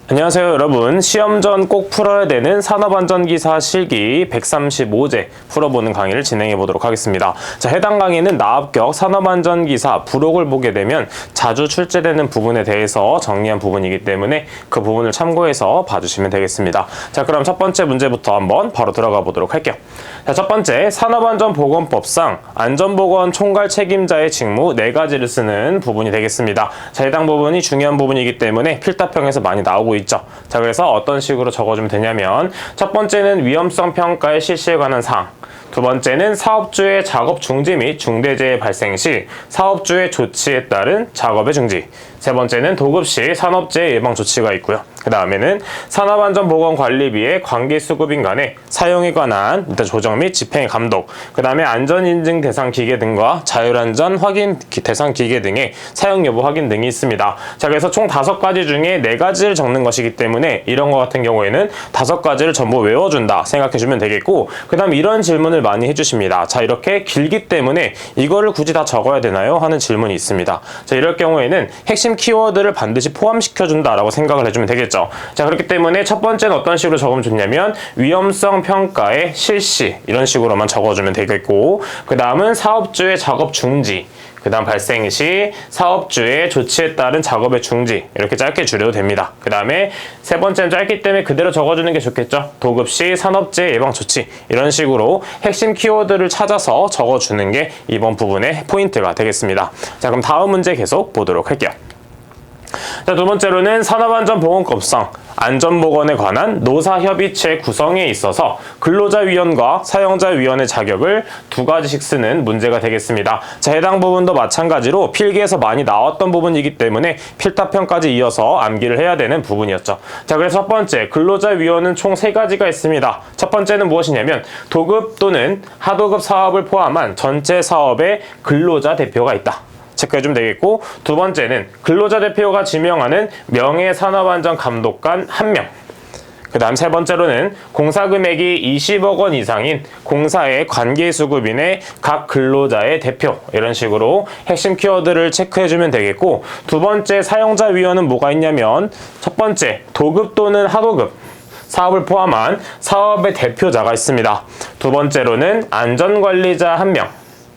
안녕하세요 여러분. 시험 전 꼭 풀어야 되는 산업안전기사 실기 135제 풀어보는 강의를 진행해 보도록 하겠습니다. 자, 해당 강의는 나합격 산업안전기사 부록을 보게 되면 자주 출제되는 부분에 대해서 정리한 부분이기 때문에 그 부분을 참고해서 봐주시면 되겠습니다. 자, 그럼 첫 번째 문제부터 한번 바로 들어가 보도록 할게요. 자, 첫 번째, 산업안전보건법상 안전보건 총괄 책임자의 직무 4가지를 쓰는 부분이 되겠습니다. 자, 해당 부분이 중요한 부분이기 때문에 필답형에서 많이 나오고 있죠. 자, 그래서 어떤 식으로 적어주면 되냐면, 첫 번째는 위험성 평가의 실시에 관한 사항, 두 번째는 사업주의 작업 중지 및 중대재해 발생 시 사업주의 조치에 따른 작업의 중지, 세 번째는 도급 시 산업재해 예방 조치가 있고요. 그 다음에는 산업안전보건관리비의 관계수급인 간의 사용에 관한 일단 조정 및 집행의 감독, 그 다음에 안전인증 대상 기계 등과 자율안전 확인 대상 기계 등의 사용 여부 확인 등이 있습니다. 자, 그래서 총 5가지 중에 4가지를 적는 것이기 때문에 이런 거 같은 경우에는 5가지를 전부 외워준다 생각해주면 되겠고, 그 다음 이런 질문을 많이 해주십니다. 자, 이렇게 길기 때문에 이거를 굳이 다 적어야 되나요? 하는 질문이 있습니다. 자, 이럴 경우에는 핵심 키워드를 반드시 포함시켜준다라고 생각을 해주면 되겠죠. 자, 그렇기 때문에 첫 번째는 어떤 식으로 적으면 좋냐면 위험성 평가의 실시, 이런 식으로만 적어주면 되겠고, 그 다음은 사업주의 작업 중지, 그 다음 발생 시 사업주의 조치에 따른 작업의 중지, 이렇게 짧게 줄여도 됩니다. 그 다음에 세 번째는 짧기 때문에 그대로 적어주는 게 좋겠죠. 도급 시 산업재해 예방 조치, 이런 식으로 핵심 키워드를 찾아서 적어주는 게 이번 부분의 포인트가 되겠습니다. 자, 그럼 다음 문제 계속 보도록 할게요. 자, 두 번째로는 산업안전보건법상 안전보건에 관한 노사협의체 구성에 있어서 근로자위원과 사용자위원의 자격을 2가지씩 쓰는 문제가 되겠습니다. 자, 해당 부분도 마찬가지로 필기에서 많이 나왔던 부분이기 때문에 필답형까지 이어서 암기를 해야 되는 부분이었죠. 자, 그래서 첫 번째, 근로자위원은 총 3가지가 있습니다. 첫 번째는 무엇이냐면 도급 또는 하도급 사업을 포함한 전체 사업의 근로자 대표가 있다, 체크해주면 되겠고, 두 번째는 근로자 대표가 지명하는 명예산업안전감독관 1명, 그 다음 세 번째로는 공사 금액이 20억 원 이상인 공사의 관계수급인의 각 근로자의 대표, 이런 식으로 핵심 키워드를 체크해주면 되겠고, 두 번째 사용자위원은 뭐가 있냐면, 첫 번째 도급 또는 하도급 사업을 포함한 사업의 대표자가 있습니다. 두 번째로는 안전관리자 1명,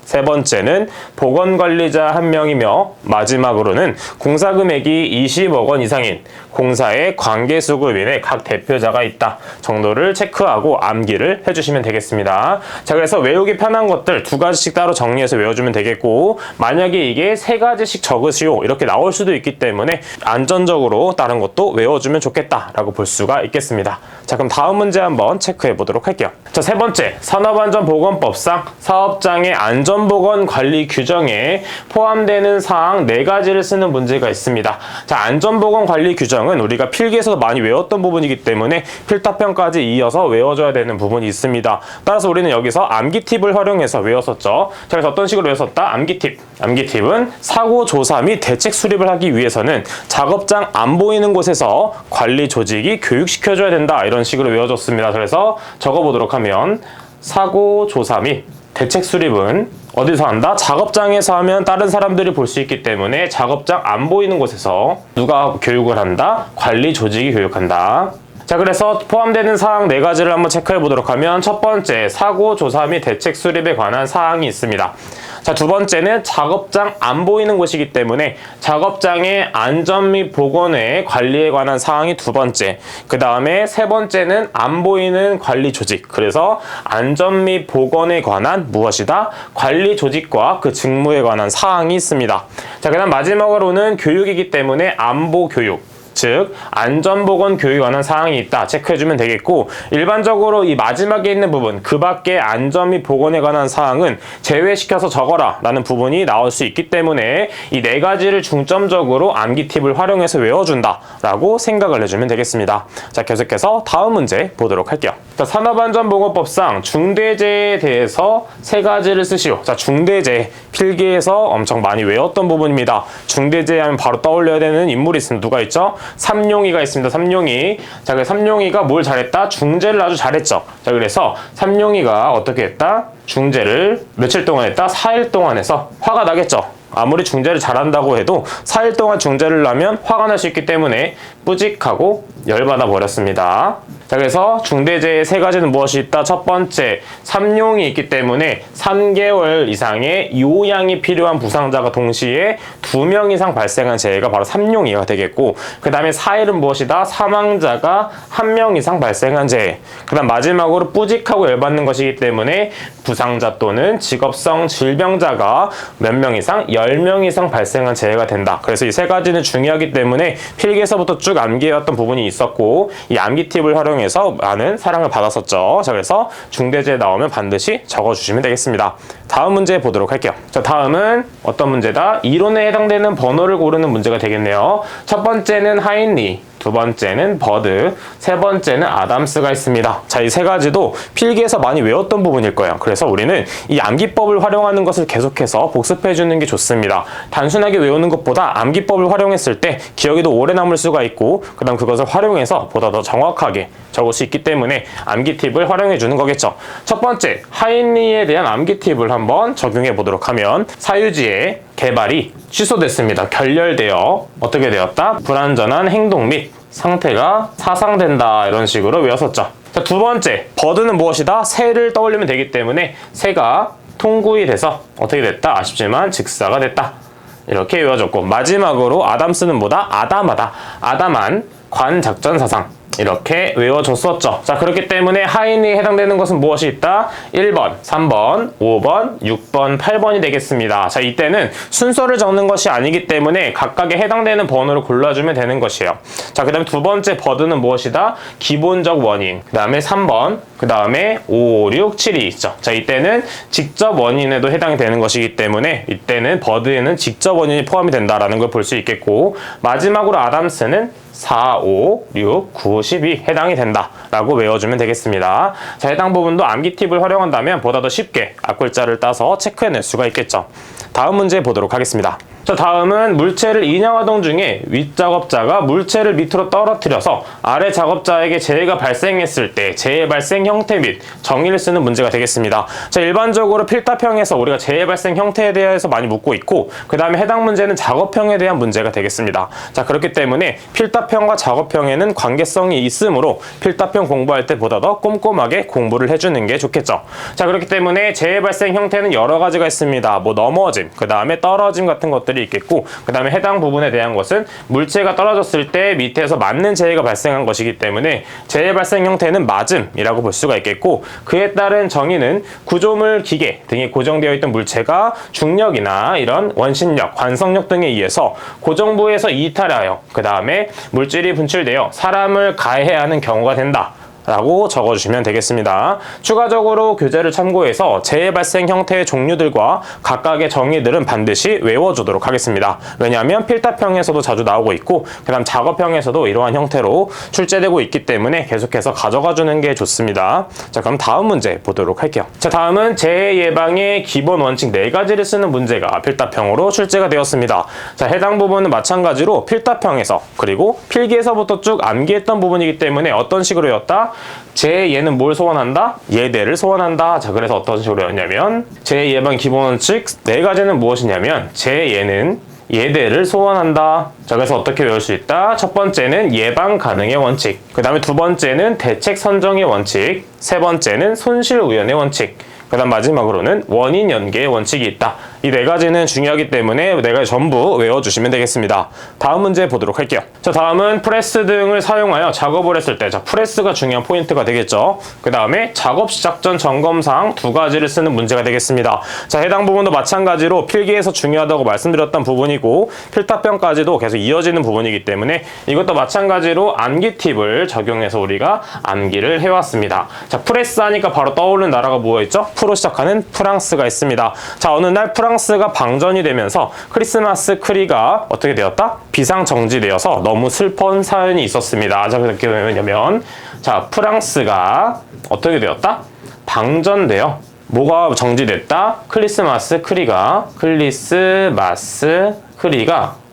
세 번째는 보건관리자 1명이며, 마지막으로는 공사 금액이 20억 원 이상인 공사의 관계수급인의 각 대표자가 있다 정도를 체크하고 암기를 해주시면 되겠습니다. 자, 그래서 외우기 편한 것들 2가지씩 따로 정리해서 외워주면 되겠고, 만약에 이게 3가지씩 적으시오 이렇게 나올 수도 있기 때문에 안전적으로 다른 것도 외워주면 좋겠다라고 볼 수가 있겠습니다. 자, 그럼 다음 문제 한번 체크해 보도록 할게요. 자, 세 번째, 산업안전보건법상 사업장의 안전보건 관리 규정에 포함되는 사항 4가지를 쓰는 문제가 있습니다. 자, 안전보건 관리 규정은 우리가 필기에서 많이 외웠던 부분이기 때문에 필답형까지 이어서 외워줘야 되는 부분이 있습니다. 따라서 우리는 여기서 암기 팁을 활용해서 외웠었죠. 자, 그래서 어떤 식으로 외웠었다? 암기 팁. 암기 팁은 사고 조사 및 대책 수립을 하기 위해서는 작업장 안 보이는 곳에서 관리 조직이 교육시켜줘야 된다, 이런 식으로 외워줬습니다. 그래서 적어보도록 하면, 사고 조사 및 대책 수립은 어디서 한다? 작업장에서 하면 다른 사람들이 볼 수 있기 때문에 작업장 안 보이는 곳에서 누가 교육을 한다? 관리 조직이 교육한다. 자, 그래서 포함되는 사항 4가지를 한번 체크해 보도록 하면, 첫 번째, 사고 조사 및 대책 수립에 관한 사항이 있습니다. 자, 두 번째는 작업장 안 보이는 곳이기 때문에 작업장의 안전 및 보건의 관리에 관한 사항이 두 번째, 그 다음에 세 번째는 안 보이는 관리 조직, 그래서 안전 및 보건에 관한 무엇이다? 관리 조직과 그 직무에 관한 사항이 있습니다. 자, 그 다음 마지막으로는 교육이기 때문에 안보 교육, 즉 안전보건 교육에 관한 사항이 있다 체크해주면 되겠고, 일반적으로 이 마지막에 있는 부분, 그 밖에 안전 및 보건에 관한 사항은 제외시켜서 적어라 라는 부분이 나올 수 있기 때문에 이 4가지를 중점적으로 암기 팁을 활용해서 외워준다 라고 생각을 해주면 되겠습니다. 자, 계속해서 다음 문제 보도록 할게요. 자, 산업안전보건법상 중대재해에 대해서 3가지를 쓰시오. 자, 중대재해 필기에서 엄청 많이 외웠던 부분입니다. 중대재해 하면 바로 떠올려야 되는 인물이 있습니다. 누가 있죠? 삼룡이가 있습니다. 삼룡이. 자, 그 삼룡이가 뭘 잘했다? 중재를 아주 잘했죠. 자, 그래서 삼룡이가 어떻게 했다? 중재를 며칠 동안 했다? 4일 동안 해서 화가 나겠죠. 아무리 중재를 잘한다고 해도 4일 동안 중재를 하면 화가 날 수 있기 때문에 뿌직하고 열받아 버렸습니다. 자, 그래서 중대재해 세 가지는 무엇이 있다? 첫 번째, 삼용이 있기 때문에 3개월 이상의 요양이 필요한 부상자가 동시에 2명 이상 발생한 재해가 바로 삼용이가 되겠고, 그 다음에 4일은 무엇이다? 사망자가 1명 이상 발생한 재해. 그 다음 마지막으로 뿌직하고 열받는 것이기 때문에 부상자 또는 직업성 질병자가 몇 명 이상? 10명 이상 발생한 재해가 된다. 그래서 이 세 가지는 중요하기 때문에 필기에서부터 쭉 암기해왔던 부분이 있었고, 이 암기 팁을 활용해서 많은 사랑을 받았었죠. 자, 그래서 중대재해 나오면 반드시 적어주시면 되겠습니다. 다음 문제 보도록 할게요. 자, 다음은 어떤 문제다? 이론에 해당되는 번호를 고르는 문제가 되겠네요. 첫 번째는 하인리, 두 번째는 버드, 세 번째는 아담스가 있습니다. 자, 이 세 가지도 필기에서 많이 외웠던 부분일 거예요. 그래서 우리는 이 암기법을 활용하는 것을 계속해서 복습해 주는 게 좋습니다. 단순하게 외우는 것보다 암기법을 활용했을 때 기억이 더 오래 남을 수가 있고, 그 다음 그것을 활용해서 보다 더 정확하게 적을 수 있기 때문에 암기 팁을 활용해 주는 거겠죠. 첫 번째, 하인리에 대한 암기 팁을 한번 적용해 보도록 하면, 사유지의 개발이 취소됐습니다. 결렬되어 어떻게 되었다? 불완전한 행동 및 상태가 사상된다. 이런 식으로 외웠었죠. 자, 두 번째, 버드는 무엇이다? 새를 떠올리면 되기 때문에 새가 통구이 돼서 어떻게 됐다? 아쉽지만 직사가 됐다. 이렇게 외워졌고, 마지막으로 아담스는 뭐다? 아담하다. 아담한 관작전사상. 이렇게 외워줬었죠. 자, 그렇기 때문에 하인리에 해당되는 것은 무엇이 있다? 1번, 3번, 5번, 6번, 8번이 되겠습니다. 자, 이때는 순서를 적는 것이 아니기 때문에 각각에 해당되는 번호를 골라주면 되는 것이에요. 자, 그 다음에 두 번째 버드는 무엇이다? 기본적 원인. 그 다음에 3번, 그 다음에 5, 6, 7이 있죠. 자, 이때는 직접 원인에도 해당이 되는 것이기 때문에 이때는 버드에는 직접 원인이 포함이 된다라는 걸 볼 수 있겠고, 마지막으로 아담스는 4, 5, 6, 9, 12 해당이 된다 라고 외워주면 되겠습니다. 자, 해당 부분도 암기 팁을 활용한다면 보다 더 쉽게 앞글자를 따서 체크해낼 수가 있겠죠. 다음 문제 보도록 하겠습니다. 자, 다음은 물체를 인양하던 중에 윗작업자가 물체를 밑으로 떨어뜨려서 아래 작업자에게 재해가 발생했을 때 재해 발생 형태 및 정의를 쓰는 문제가 되겠습니다. 자, 일반적으로 필답형에서 우리가 재해 발생 형태에 대해서 많이 묻고 있고, 그 다음에 해당 문제는 작업형에 대한 문제가 되겠습니다. 자, 그렇기 때문에 필답형과 작업형에는 관계성이 있으므로 필답형 공부할 때 보다 더 꼼꼼하게 공부를 해주는 게 좋겠죠. 자, 그렇기 때문에 재해 발생 형태는 여러 가지가 있습니다. 뭐 넘어짐, 그 다음에 떨어짐 같은 것들이 있겠고, 그 다음에 해당 부분에 대한 것은 물체가 떨어졌을 때 밑에서 맞는 재해가 발생한 것이기 때문에 재해 발생 형태는 맞음이라고 볼 수가 있겠고, 그에 따른 정의는 구조물, 기계 등이 고정되어 있던 물체가 중력이나 이런 원심력, 관성력 등에 의해서 고정부에서 이탈하여 그 다음에 물질이 분출되어 사람을 가해야 하는 경우가 된다 라고 적어주시면 되겠습니다. 추가적으로 교재를 참고해서 재해 발생 형태의 종류들과 각각의 정의들은 반드시 외워주도록 하겠습니다. 왜냐하면 필답형에서도 자주 나오고 있고, 그 다음 작업형에서도 이러한 형태로 출제되고 있기 때문에 계속해서 가져가주는 게 좋습니다. 자, 그럼 다음 문제 보도록 할게요. 자, 다음은 재해 예방의 기본 원칙 4가지를 쓰는 문제가 필답형으로 출제가 되었습니다. 자, 해당 부분은 마찬가지로 필답형에서 그리고 필기에서부터 쭉 암기했던 부분이기 때문에 어떤 식으로 외웠다? 재해는 뭘 소원한다? 예대를 소원한다. 자, 그래서 어떤 식으로였냐면 재해 예방 기본 원칙 4가지는 무엇이냐면 재해는 예대를 소원한다. 자, 그래서 어떻게 외울 수 있다? 첫 번째는 예방 가능의 원칙, 그 다음에 두 번째는 대책 선정의 원칙, 세 번째는 손실 우연의 원칙, 그 다음 마지막으로는 원인 연계의 원칙이 있다. 이 4가지는 중요하기 때문에 4가지 전부 외워주시면 되겠습니다. 다음 문제 보도록 할게요. 자, 다음은 프레스 등을 사용하여 작업을 했을 때, 자, 프레스가 중요한 포인트가 되겠죠. 그 다음에 작업 시작 전 점검사항 2가지를 쓰는 문제가 되겠습니다. 자, 해당 부분도 마찬가지로 필기에서 중요하다고 말씀드렸던 부분이고, 필답형까지도 계속 이어지는 부분이기 때문에 이것도 마찬가지로 암기 팁을 적용해서 우리가 암기를 해왔습니다. 자, 프레스 하니까 바로 떠오르는 나라가 뭐였죠? 프로 시작하는 프랑스가 있습니다. 자, 어느 날 프랑스가 방전이 되면서 크리스마스 트리가 어떻게 되었다? 비상 정지되어서 너무 슬픈 사연이 있었습니다. 자, 그렇게 되면 자, 프랑스가 어떻게 되었다? 방전되어 뭐가 정지됐다? 크리스마스 트리가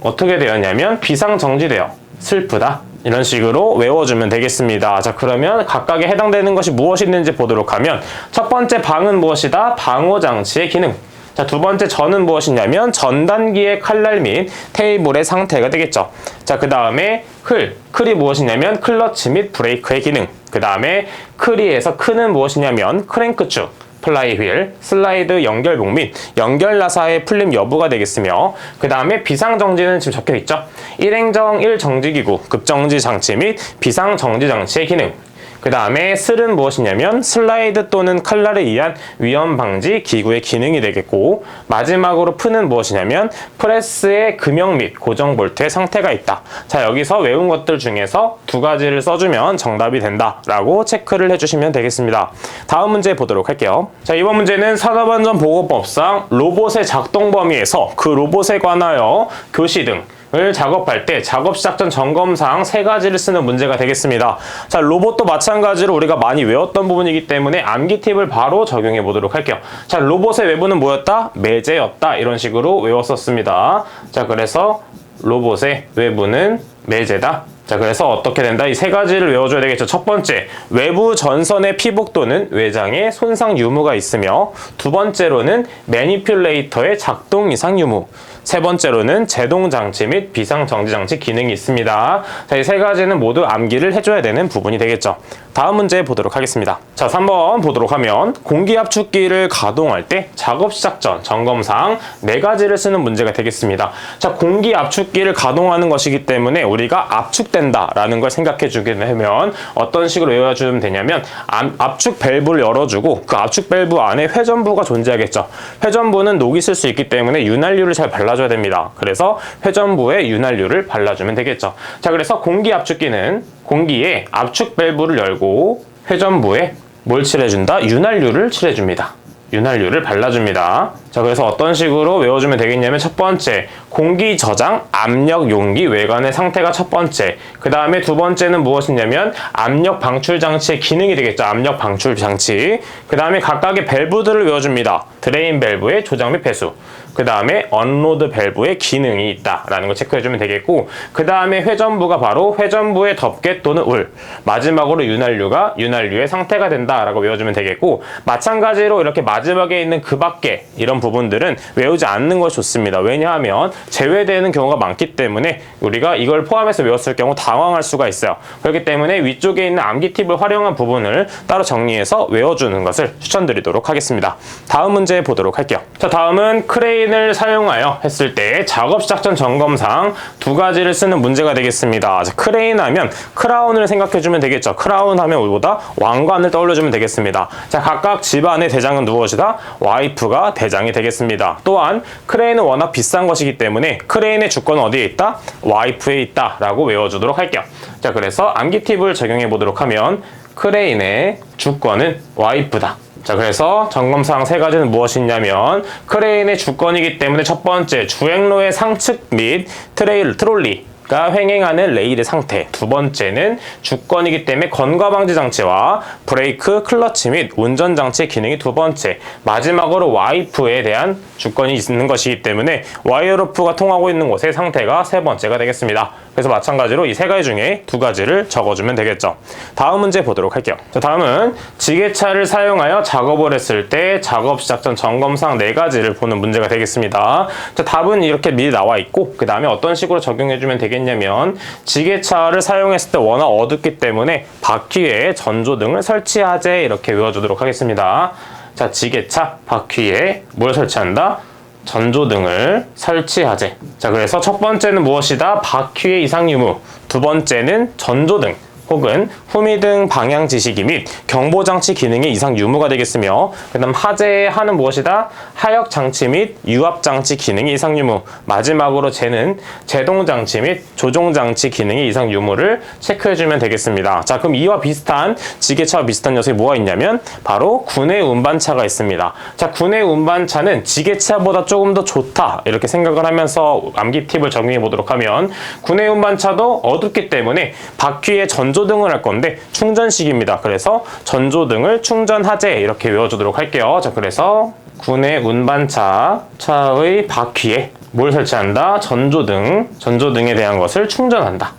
어떻게 되었냐면 비상 정지되어 슬프다. 이런 식으로 외워주면 되겠습니다. 자, 그러면 각각에 해당되는 것이 무엇이 있는지 보도록 하면, 첫 번째 방은 무엇이다? 방호장치의 기능. 자, 두 번째 전은 무엇이냐면 전단기의 칼날 및 테이블의 상태가 되겠죠. 자, 그 다음에 클이 무엇이냐면 클러치 및 브레이크의 기능. 그 다음에 크리에서 크는 무엇이냐면 크랭크축, 플라이 휠, 슬라이드 연결봉 및 연결 나사의 풀림 여부가 되겠으며, 그 다음에 비상정지는 지금 적혀있죠. 일행정 1정지기구, 급정지 장치 및 비상정지 장치의 기능. 그 다음에 슬은 무엇이냐면 슬라이드 또는 칼날에 의한 위험 방지 기구의 기능이 되겠고, 마지막으로 프는 무엇이냐면 프레스의 금형 및 고정 볼트의 상태가 있다. 자, 여기서 외운 것들 중에서 두 가지를 써주면 정답이 된다라고 체크를 해주시면 되겠습니다. 다음 문제 보도록 할게요. 자, 이번 문제는 산업안전보건법상 로봇의 작동 범위에서 그 로봇에 관하여 교시 등 을 작업할 때 작업 시작 전 점검사항 세 가지를 쓰는 문제가 되겠습니다. 자, 로봇도 마찬가지로 우리가 많이 외웠던 부분이기 때문에 암기 팁을 바로 적용해 보도록 할게요. 자, 로봇의 외부는 뭐였다? 매제였다. 이런 식으로 외웠었습니다. 자, 그래서 로봇의 외부는 매제다. 자, 그래서 어떻게 된다? 이 세 가지를 외워줘야 되겠죠. 첫 번째, 외부 전선의 피복 또는 외장에 손상 유무가 있으며, 두 번째로는 매니퓰레이터의 작동 이상 유무, 세 번째로는 제동장치 및 비상정지장치 기능이 있습니다. 자, 이 세 가지는 모두 암기를 해줘야 되는 부분이 되겠죠. 다음 문제 보도록 하겠습니다. 자, 3번 보도록 하면 공기압축기를 가동할 때 작업 시작 전 점검사항 네 가지를 쓰는 문제가 되겠습니다. 자, 공기압축기를 가동하는 것이기 때문에 우리가 압축된다라는 걸 생각해 주게 되면 어떤 식으로 외워주면 되냐면, 압축 밸브를 열어주고 그 압축 밸브 안에 회전부가 존재하겠죠. 회전부는 녹이 쓸 수 있기 때문에 윤활유를 잘 발라줘야 됩니다. 그래서 회전부에 윤활유를 발라주면 되겠죠. 자, 그래서 공기압축기는 공기에 압축 밸브를 열고 회전부에 뭘 칠해준다? 윤활유를 칠해줍니다. 윤활유를 발라줍니다. 자, 그래서 어떤 식으로 외워주면 되겠냐면, 첫 번째, 공기 저장 압력 용기 외관의 상태가 첫 번째. 그 다음에 두 번째는 무엇이냐면 압력 방출 장치의 기능이 되겠죠. 압력 방출 장치. 그 다음에 각각의 밸브들을 외워줍니다. 드레인 밸브의 조작 및 배수. 그 다음에 언로드 밸브의 기능이 있다라는 걸 체크해주면 되겠고, 그 다음에 회전부가 바로 회전부의 덮개 또는 울, 마지막으로 윤활유가 윤활유의 상태가 된다라고 외워주면 되겠고, 마찬가지로 이렇게 마지막에 있는 그 밖에 이런 부분들은 외우지 않는 것이 좋습니다. 왜냐하면 제외되는 경우가 많기 때문에 우리가 이걸 포함해서 외웠을 경우 당황할 수가 있어요. 그렇기 때문에 위쪽에 있는 암기 팁을 활용한 부분을 따로 정리해서 외워주는 것을 추천드리도록 하겠습니다. 다음 문제 보도록 할게요. 자, 다음은 크레인을 사용하여 했을 때 작업 시작 전 점검사항 두 가지를 쓰는 문제가 되겠습니다. 자, 크레인 하면 크라운을 생각해주면 되겠죠. 크라운 하면 우리보다 왕관을 떠올려주면 되겠습니다. 자, 각각 집안의 대장은 무엇이다? 와이프가 대장이 되겠습니다. 또한 크레인은 워낙 비싼 것이기 때문에 크레인의 주권은 어디에 있다? 와이프에 있다 라고 외워주도록 할게요. 자, 그래서 암기 팁을 적용해 보도록 하면 크레인의 주권은 와이프다. 자, 그래서 점검사항 세 가지는 무엇이냐면, 크레인의 주권이기 때문에 첫 번째, 주행로의 상측 및 트롤리가 횡행하는 레일의 상태. 두 번째는 주권이기 때문에 건과방지 장치와 브레이크, 클러치 및 운전장치의 기능이 두 번째. 마지막으로 와이프에 대한 주권이 있는 것이기 때문에 와이어로프가 통하고 있는 곳의 상태가 세 번째가 되겠습니다. 그래서 마찬가지로 이 세 가지 중에 두 가지를 적어주면 되겠죠. 다음 문제 보도록 할게요. 자, 다음은 지게차를 사용하여 작업을 했을 때 작업 시작 전 점검사항 네 가지를 보는 문제가 되겠습니다. 자, 답은 이렇게 미리 나와 있고, 그 다음에 어떤 식으로 적용해주면 되겠냐면, 지게차를 사용했을 때 워낙 어둡기 때문에 바퀴에 전조등을 설치하되 이렇게 외워주도록 하겠습니다. 자, 지게차 바퀴에 뭘 설치한다? 전조등을 설치하재. 자, 그래서 첫 번째는 무엇이다? 바퀴의 이상 유무. 두 번째는 전조등 혹은 후미등 방향 지시기 및 경보장치 기능의 이상 유무가 되겠으며, 그 다음 하재의 하는 무엇이다? 하역 장치 및 유압 장치 기능의 이상 유무. 마지막으로 재는 제동 장치 및 조종 장치 기능의 이상 유무를 체크해주면 되겠습니다. 자, 그럼 이와 비슷한 지게차와 비슷한 녀석이 뭐가 있냐면 바로 군의 운반차가 있습니다. 자, 군의 운반차는 지게차보다 조금 더 좋다 이렇게 생각을 하면서 암기 팁을 적용해 보도록 하면, 군의 운반차도 어둡기 때문에 바퀴에 전조등을 할 건데 충전식입니다. 그래서 전조등을 충전하재 이렇게 외워주도록 할게요. 자, 그래서 군의 운반차 차의 바퀴에 뭘 설치한다? 전조등에 대한 것을 충전한다.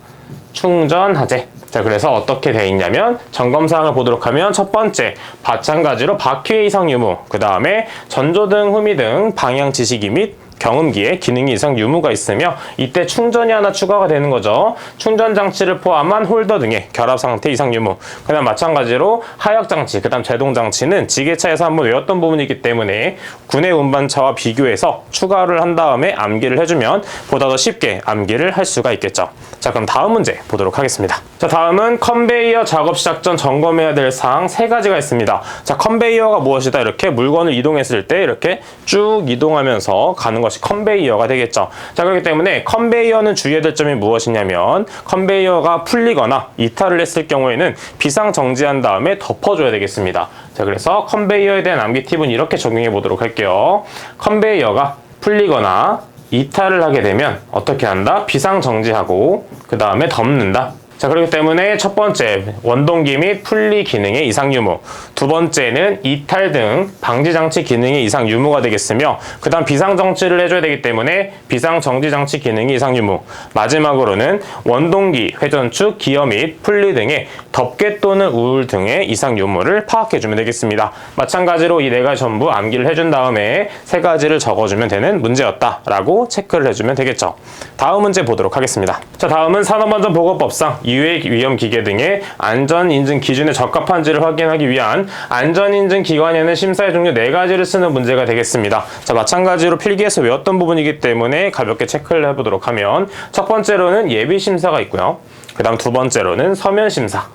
충전하재. 자, 그래서 어떻게 돼 있냐면 점검사항을 보도록 하면 첫 번째, 마찬가지로 바퀴 이상 유무, 그 다음에 전조등, 후미등, 방향 지시기 및 경음기에 기능이 이상 유무가 있으며 이때 충전이 하나 추가가 되는 거죠. 충전 장치를 포함한 홀더 등의 결합 상태 이상 유무. 그 다음 마찬가지로 하역 장치, 그 다음 제동 장치는 지게차에서 한번 외웠던 부분이기 때문에 군의 운반차와 비교해서 추가를 한 다음에 암기를 해주면 보다 더 쉽게 암기를 할 수가 있겠죠. 자, 그럼 다음 문제 보도록 하겠습니다. 자, 다음은 컨베이어 작업 시작 전 점검해야 될 사항 3가지가 있습니다. 자, 컨베이어가 무엇이다? 이렇게 물건을 이동했을 때 이렇게 쭉 이동하면서 가는 것이 컨베이어가 되겠죠. 자, 그렇기 때문에 컨베이어는 주의해야 될 점이 무엇이냐면 컨베이어가 풀리거나 이탈을 했을 경우에는 비상 정지한 다음에 덮어줘야 되겠습니다. 자, 그래서 컨베이어에 대한 암기 팁은 이렇게 적용해 보도록 할게요. 컨베이어가 풀리거나 이탈을 하게 되면 어떻게 한다? 비상 정지하고 그 다음에 덮는다. 자, 그렇기 때문에 첫 번째, 원동기 및 풀리 기능의 이상 유무. 두 번째는 이탈 등 방지 장치 기능의 이상 유무가 되겠으며, 그 다음 비상 정지를 해줘야 되기 때문에 비상 정지 장치 기능의 이상 유무. 마지막으로는 원동기, 회전축, 기어 및 풀리 등의 덮개 또는 우울 등의 이상 유무를 파악해주면 되겠습니다. 마찬가지로 이 4가지 전부 암기를 해준 다음에 3가지를 적어주면 되는 문제였다라고 체크를 해주면 되겠죠. 다음 문제 보도록 하겠습니다. 자, 다음은 산업안전보건법상 유해 위험 기계 등의 안전인증 기준에 적합한지를 확인하기 위한 안전인증 기관에는 심사의 종류 4가지를 쓰는 문제가 되겠습니다. 자, 마찬가지로 필기에서 외웠던 부분이기 때문에 가볍게 체크를 해보도록 하면 첫 번째로는 예비심사가 있고요. 그 다음 두 번째로는 서면심사,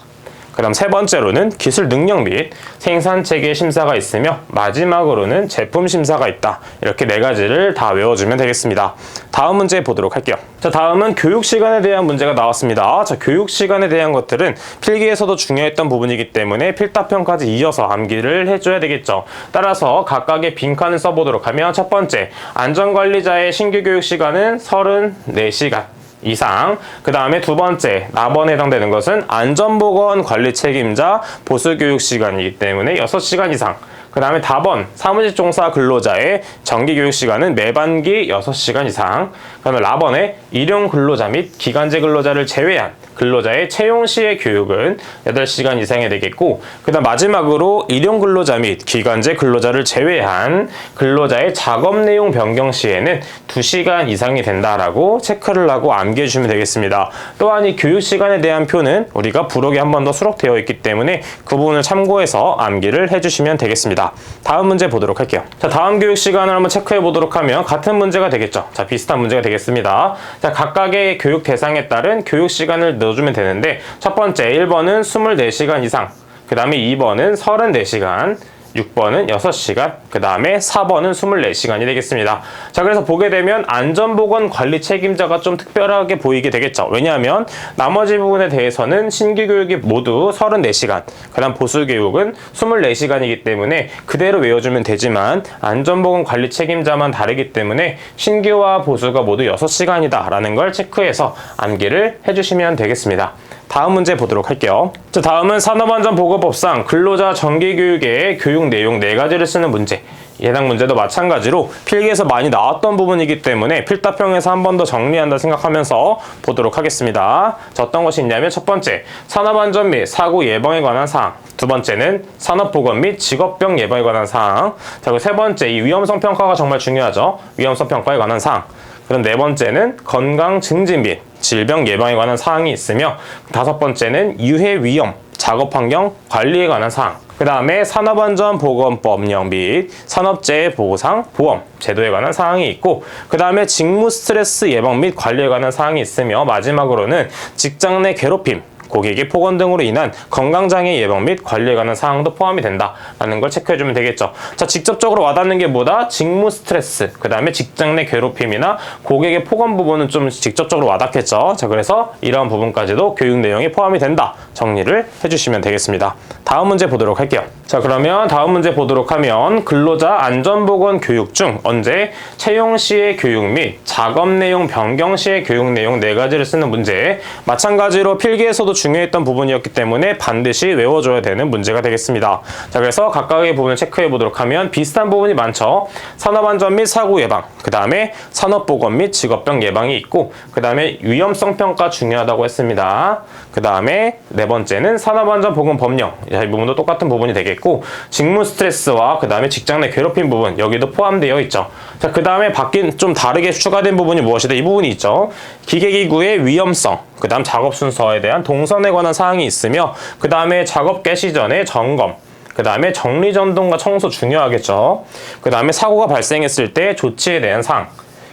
그 다음 세 번째로는 기술 능력 및 생산 체계 심사가 있으며 마지막으로는 제품 심사가 있다. 이렇게 4가지를 다 외워주면 되겠습니다. 다음 문제 보도록 할게요. 자, 다음은 교육 시간에 대한 문제가 나왔습니다. 자, 교육 시간에 대한 것들은 필기에서도 중요했던 부분이기 때문에 필답편까지 이어서 암기를 해줘야 되겠죠. 따라서 각각의 빈칸을 써보도록 하면 첫 번째, 안전관리자의 신규 교육 시간은 34시간. 이상. 그 다음에 두 번째, 나번에 해당되는 것은 안전보건 관리 책임자 보수교육 시간이기 때문에 6시간 이상. 그 다음에 다번, 사무직 종사 근로자의 정기교육 시간은 매반기 6시간 이상. 그 다음에 라번에 일용 근로자 및 기간제 근로자를 제외한 근로자의 채용 시의 교육은 8시간 이상이 되겠고, 그 다음 마지막으로 일용 근로자 및 기간제 근로자를 제외한 근로자의 작업 내용 변경 시에는 2시간 이상이 된다라고 체크를 하고 암기해 주시면 되겠습니다. 또한 이 교육 시간에 대한 표는 우리가 부록에 한 번 더 수록되어 있기 때문에 그 부분을 참고해서 암기를 해주시면 되겠습니다. 다음 문제 보도록 할게요. 자, 다음 교육 시간을 한번 체크해 보도록 하면 같은 문제가 되겠죠. 자, 비슷한 문제가 되겠습니다. 자, 각각의 교육 대상에 따른 교육 시간을 넣어주면 되는데 첫 번째 1번은 24시간 이상, 그 다음에 2번은 34시간, 6번은 6시간, 그 다음에 4번은 24시간이 되겠습니다. 자, 그래서 보게 되면 안전보건 관리 책임자가 좀 특별하게 보이게 되겠죠. 왜냐하면 나머지 부분에 대해서는 신규 교육이 모두 34시간, 그 다음 보수 교육은 24시간이기 때문에 그대로 외워주면 되지만 안전보건 관리 책임자만 다르기 때문에 신규와 보수가 모두 6시간이다 라는 걸 체크해서 암기를 해주시면 되겠습니다. 다음 문제 보도록 할게요. 자, 다음은 산업안전보건법상 근로자 정기교육의 교육 내용 4가지를 쓰는 문제. 해당 문제도 마찬가지로 필기에서 많이 나왔던 부분이기 때문에 필답형에서 한 번 더 정리한다 생각하면서 보도록 하겠습니다. 자, 어떤 것이 있냐면 첫 번째, 산업안전 및 사고 예방에 관한 사항. 두 번째는 산업보건 및 직업병 예방에 관한 사항. 자, 그리고 세 번째, 이 위험성 평가가 정말 중요하죠. 위험성 평가에 관한 사항. 그럼 네 번째는 건강 증진 및 질병 예방에 관한 사항이 있으며 다섯 번째는 유해 위험, 작업 환경 관리에 관한 사항. 그 다음에 산업안전보건법령 및 산업재해 보상 보험 제도에 관한 사항이 있고, 그 다음에 직무 스트레스 예방 및 관리에 관한 사항이 있으며 마지막으로는 직장 내 괴롭힘, 고객의 폭언 등으로 인한 건강장애 예방 및 관리에 관한 사항도 포함이 된다라는 걸 체크해주면 되겠죠. 자, 직접적으로 와닿는 게 뭐다? 직무 스트레스, 그 다음에 직장 내 괴롭힘이나 고객의 폭언 부분은 좀 직접적으로 와닿겠죠. 자, 그래서 이러한 부분까지도 교육 내용이 포함이 된다. 정리를 해주시면 되겠습니다. 다음 문제 보도록 할게요. 자, 그러면 다음 문제 보도록 하면 근로자 안전보건 교육 중 언제 채용 시의 교육 및 작업 내용 변경 시의 교육 내용 4가지를 쓰는 문제. 마찬가지로 필기에서도 중요했던 부분이었기 때문에 반드시 외워줘야 되는 문제가 되겠습니다. 자, 그래서 각각의 부분을 체크해 보도록 하면 비슷한 부분이 많죠. 산업안전 및 사고 예방, 그 다음에 산업보건 및 직업병 예방이 있고, 그 다음에 위험성 평가 중요하다고 했습니다. 그 다음에 네 번째는 산업안전보건 법령, 이 부분도 똑같은 부분이 되겠고, 직무 스트레스와 그 다음에 직장 내 괴롭힘 부분, 여기도 포함되어 있죠. 자, 그 다음에 바뀐 좀 다르게 추가된 부분이 무엇이다? 이 부분이 있죠. 기계기구의 위험성, 그 다음 작업 순서에 대한 동선에 관한 사항이 있으며, 그 다음에 작업 개시 전에 점검, 그 다음에 정리전동과 청소 중요하겠죠. 그 다음에 사고가 발생했을 때 조치에 대한 사항,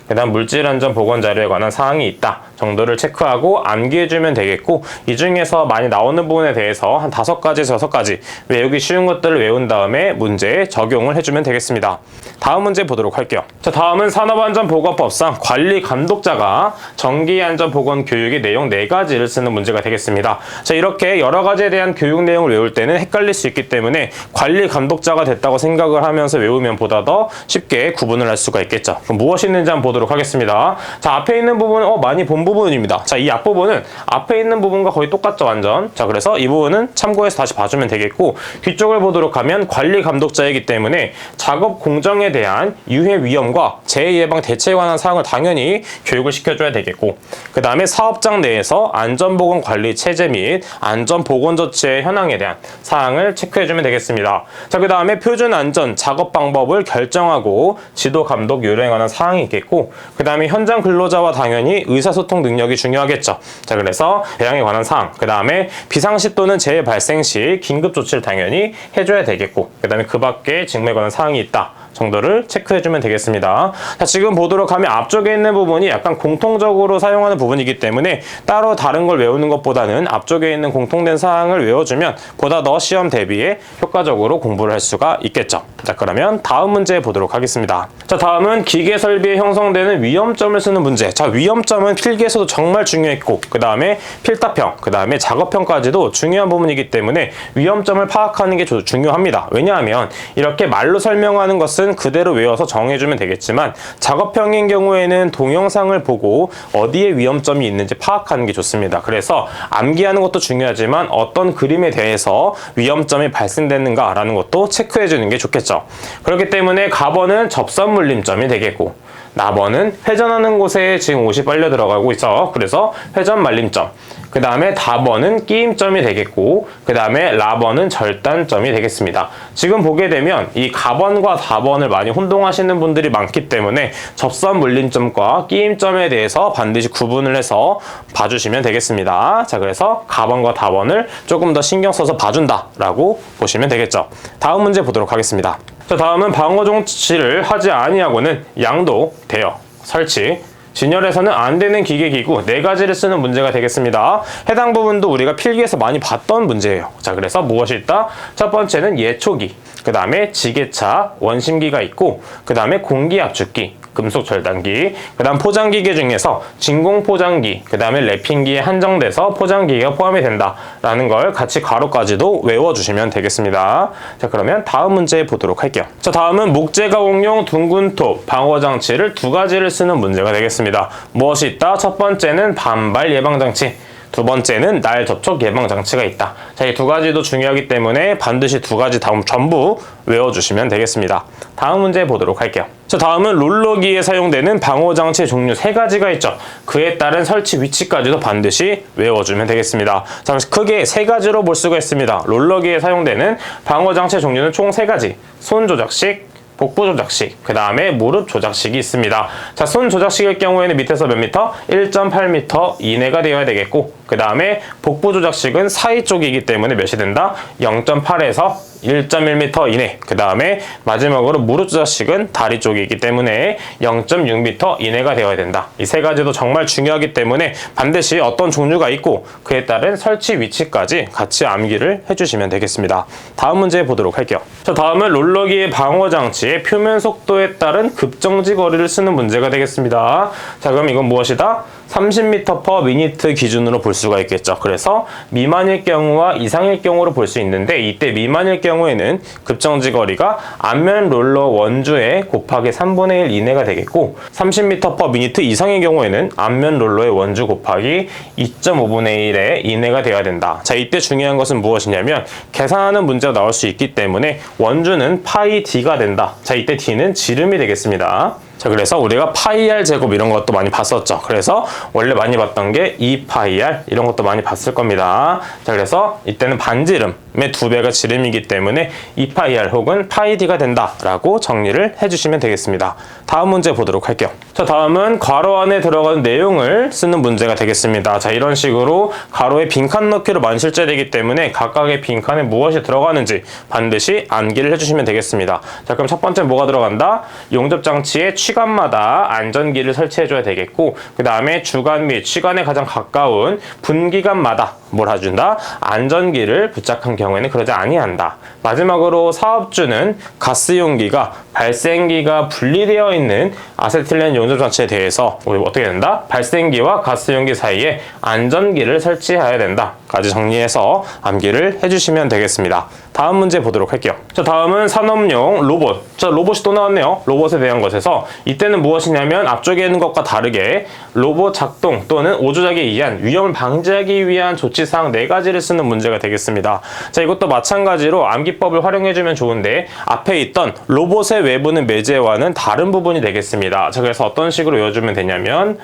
그 다음 물질안전 보건 자료에 관한 사항이 있다 정도를 체크하고 암기해주면 되겠고, 이 중에서 많이 나오는 부분에 대해서 한 5가지에서 6가지 외우기 쉬운 것들을 외운 다음에 문제에 적용을 해주면 되겠습니다. 다음 문제 보도록 할게요. 자, 다음은 산업안전보건법상 관리감독자가 정기안전보건 교육의 내용 4가지를 쓰는 문제가 되겠습니다. 자, 이렇게 여러 가지에 대한 교육 내용을 외울 때는 헷갈릴 수 있기 때문에 관리감독자가 됐다고 생각을 하면서 외우면 보다 더 쉽게 구분을 할 수가 있겠죠. 그럼 무엇이 있는지 한번 보도록 하겠습니다. 자, 앞에 있는 부분은 많이 본 부분입니다. 자, 이 앞부분은 앞에 있는 부분과 거의 똑같죠, 완전. 자, 그래서 이 부분은 참고해서 다시 봐주면 되겠고, 뒤쪽을 보도록 하면 관리감독자이기 때문에 작업 공정에 대한 유해 위험과 재해 예방 대처에 관한 사항을 당연히 교육을 시켜줘야 되겠고, 그 다음에 사업장 내에서 안전보건 관리 체제 및 안전보건 조치의 현황에 대한 사항을 체크해주면 되겠습니다. 자, 그 다음에 표준 안전 작업 방법을 결정하고 지도 감독 요령에 관한 사항이 있겠고, 그 다음에 현장 근로자와 당연히 의사소통 능력이 중요하겠죠. 자, 그래서 배양에 관한 사항, 그 다음에 비상시 또는 재해 발생 시 긴급 조치를 당연히 해줘야 되겠고, 그 다음에 그 밖에 직무에 관한 사항이 있다 정도를 체크해주면 되겠습니다. 자, 지금 보도록 하면 앞쪽에 있는 부분이 약간 공통적으로 사용하는 부분이기 때문에 따로 다른 걸 외우는 것보다는 앞쪽에 있는 공통된 사항을 외워주면 보다 더 시험 대비에 효과적으로 공부를 할 수가 있겠죠. 자, 그러면 다음 문제 보도록 하겠습니다. 자, 다음은 기계 설비에 형성되는 위험점을 쓰는 문제. 자, 위험점은 필기에서도 정말 중요했고, 그 다음에 필답형, 그 다음에 작업형까지도 중요한 부분이기 때문에 위험점을 파악하는 게 중요합니다. 왜냐하면 이렇게 말로 설명하는 것은 그대로 외워서 정해주면 되겠지만, 작업형인 경우에는 동영상을 보고 어디에 위험점이 있는지 파악하는 게 좋습니다. 그래서 암기하는 것도 중요하지만 어떤 그림에 대해서 위험점이 발생되는가라는 것도 체크해주는 게 좋겠죠. 그렇기 때문에 가번은 접선 물림점이 되겠고, 나번은 회전하는 곳에 지금 옷이 빨려 들어가고 있어. 그래서 회전 말림점. 그 다음에 다번은 끼임점이 되겠고, 그 다음에 라번은 절단점이 되겠습니다. 지금 보게 되면 이 가번과 다번을 많이 혼동하시는 분들이 많기 때문에 접선 물림점과 끼임점에 대해서 반드시 구분을 해서 봐주시면 되겠습니다. 자, 그래서 가번과 다번을 조금 더 신경 써서 봐준다라고 보시면 되겠죠. 다음 문제 보도록 하겠습니다. 자, 다음은 방어 조치를 하지 아니하고는 양도, 대여, 설치, 진열에서는 안 되는 기계기구 4가지를 쓰는 문제가 되겠습니다. 해당 부분도 우리가 필기에서 많이 봤던 문제예요. 자, 그래서 무엇이 있다? 첫 번째는 예초기, 그 다음에 지게차, 원심기가 있고, 그 다음에 공기압축기, 금속 절단기, 그 다음 포장기계 중에서 진공 포장기, 그 다음에 랩핑기에 한정돼서 포장기계가 포함이 된다라는 걸 같이 가로까지도 외워주시면 되겠습니다. 자, 그러면 다음 문제 보도록 할게요. 자, 다음은 목재가공용 둥근톱 방어장치를 2가지를 쓰는 문제가 되겠습니다. 무엇이 있다? 첫 번째는 반발 예방장치, 두 번째는 날 접촉 예방 장치가 있다. 자, 이 2가지도 중요하기 때문에 반드시 2가지 다음 전부 외워주시면 되겠습니다. 다음 문제 보도록 할게요. 자, 다음은 롤러기에 사용되는 방호 장치 종류 3가지가 있죠. 그에 따른 설치 위치까지도 반드시 외워주면 되겠습니다. 자, 크게 3가지로 볼 수가 있습니다. 롤러기에 사용되는 방호 장치 종류는 총 3가지. 손 조작식, 복부 조작식, 그 다음에 무릎 조작식이 있습니다. 자, 손 조작식일 경우에는 밑에서 몇 미터? 1.8m 이내가 되어야 되겠고, 그 다음에 복부 조작식은 사이 쪽이기 때문에 몇이 된다? 0.8에서 1.1m 이내. 그 다음에 마지막으로 무릎 조작식은 다리 쪽이기 때문에 0.6m 이내가 되어야 된다. 이 3가지도 정말 중요하기 때문에 반드시 어떤 종류가 있고 그에 따른 설치 위치까지 같이 암기를 해주시면 되겠습니다. 다음 문제 보도록 할게요. 자, 다음은 롤러기의 방어 장치의 표면 속도에 따른 급정지 거리를 쓰는 문제가 되겠습니다. 자, 그럼 이건 무엇이다? 30m/min 기준으로 볼 수가 있겠죠. 그래서 미만일 경우와 이상일 경우로 볼 수 있는데, 이때 미만일 경우에는 급정지 거리가 앞면 롤러 원주의 곱하기 3분의 1 이내가 되겠고 30m/min 이상의 경우에는 앞면 롤러의 원주 곱하기 2.5분의 1의 이내가 되어야 된다. 자, 이때 중요한 것은 무엇이냐면 계산하는 문제가 나올 수 있기 때문에 원주는 파이 d가 된다. 자, 이때 d는 지름이 되겠습니다. 자, 그래서 우리가 파이 r 제곱 이런 것도 많이 봤었죠. 그래서 원래 많이 봤던 게 2파이 r 이런 것도 많이 봤을 겁니다. 자, 그래서 이때는 반지름의 2배가 지름이기 때문에 2파이 r 혹은 파이 d가 된다라고 정리를 해주시면 되겠습니다. 다음 문제 보도록 할게요. 자, 다음은 괄호 안에 들어가는 내용을 쓰는 문제가 되겠습니다. 자, 이런 식으로 가로에 빈칸 넣기로 많이 실제되기 때문에 각각의 빈칸에 무엇이 들어가는지 반드시 암기를 해주시면 되겠습니다. 자, 그럼 첫 번째 뭐가 들어간다? 용접장치의 취관마다 안전기를 설치해줘야 되겠고, 그 다음에 주관 및 취관에 가장 가까운 분기관마다 뭘 해준다? 안전기를 부착한 경우에는 그러지 아니한다. 마지막으로 사업주는 가스용기가 발생기가 분리되어 있는 아세틸렌 용접장치에 대해서 우리 어떻게 된다? 발생기와 가스용기 사이에 안전기를 설치해야 된다 까지 정리해서 암기를 해주시면 되겠습니다. 다음 문제 보도록 할게요. 자, 다음은 산업용 로봇. 자, 로봇이 또 나왔네요. 로봇에 대한 것에서 이때는 무엇이냐면 앞쪽에 있는 것과 다르게 로봇 작동 또는 오조작에 의한 위험을 방지하기 위한 조치사항 4가지를 쓰는 문제가 되겠습니다. 자, 이것도 마찬가지로 암기법을 활용해주면 좋은데 앞에 있던 로봇의 외부는 매제와는 다른 부분이 되겠습니다. 자, 그래서 어떤 식으로 외워주면 되냐면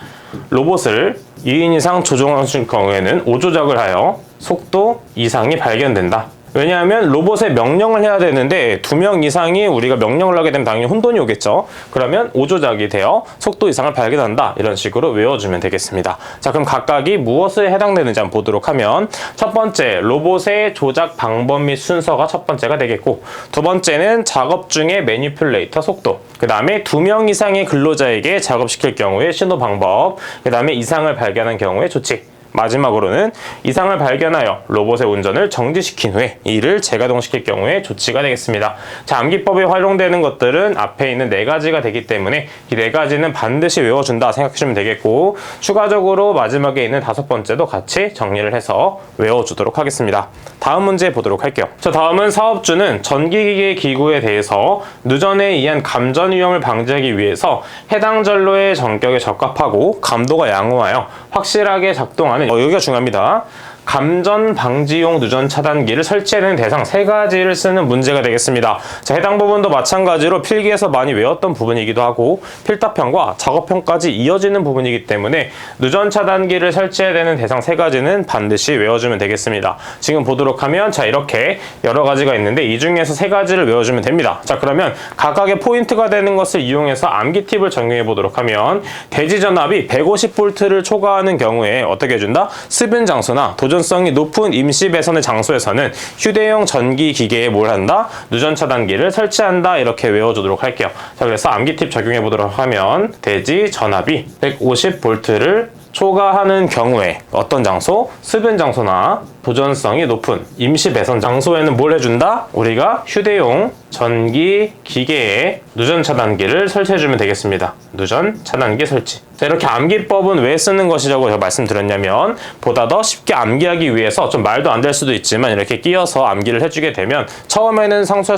로봇을 2인 이상 조종하실 경우에는 오조작을 하여 속도 이상이 발견된다. 왜냐하면 로봇에 명령을 해야 되는데 2명 이상이 우리가 명령을 하게 되면 당연히 혼돈이 오겠죠. 그러면 오조작이 되어 속도 이상을 발견한다. 이런 식으로 외워주면 되겠습니다. 자, 그럼 각각이 무엇에 해당되는지 한번 보도록 하면 첫 번째, 로봇의 조작 방법 및 순서가 첫 번째가 되겠고, 두 번째는 작업 중에 매니플레이터 속도, 그 다음에 2명 이상의 근로자에게 작업시킬 경우에 신호 방법, 그 다음에 이상을 발견한 경우에 조치, 마지막으로는 이상을 발견하여 로봇의 운전을 정지시킨 후에 이를 재가동시킬 경우에 조치가 되겠습니다. 자, 암기법에 활용되는 것들은 앞에 있는 4가지가 되기 때문에 이 4가지는 반드시 외워준다 생각하시면 되겠고, 추가적으로 마지막에 있는 5번째도 같이 정리를 해서 외워주도록 하겠습니다. 다음 문제 보도록 할게요. 자, 다음은 사업주는 전기기계 기구에 대해서 누전에 의한 감전 위험을 방지하기 위해서 해당 전로의 전격에 적합하고 감도가 양호하여 확실하게 작동하는, 여기가 중요합니다. 감전 방지용 누전 차단기를 설치하는 대상 3가지를 쓰는 문제가 되겠습니다. 자, 해당 부분도 마찬가지로 필기에서 많이 외웠던 부분이기도 하고 필답형과 작업형까지 이어지는 부분이기 때문에 누전 차단기를 설치해야 되는 대상 3가지는 반드시 외워주면 되겠습니다. 지금 보도록 하면 자, 이렇게 여러 가지가 있는데 이 중에서 3가지를 외워주면 됩니다. 자, 그러면 각각의 포인트가 되는 것을 이용해서 암기 팁을 적용해 보도록 하면 대지전압이 150V를 초과하는 경우에 어떻게 해준다? 습은 장소나 도전성이 높은 임시 배선의 장소에서는 휴대용 전기 기계에 뭘 한다? 누전 차단기를 설치한다. 이렇게 외워주도록 할게요. 자, 그래서 암기 팁 적용해 보도록 하면 대지 전압이 150V를 초과하는 경우에 어떤 장소? 습은 장소나 도전성이 높은 임시 배선 장소에는 뭘 해준다? 우리가 휴대용 전기 기계에 누전 차단기를 설치해주면 되겠습니다. 누전 차단기 설치. 자, 이렇게 암기법은 왜 쓰는 것이라고 제가 말씀드렸냐면 보다 더 쉽게 암기하기 위해서 좀 말도 안 될 수도 있지만 이렇게 끼어서 암기를 해주게 되면 처음에는 생소할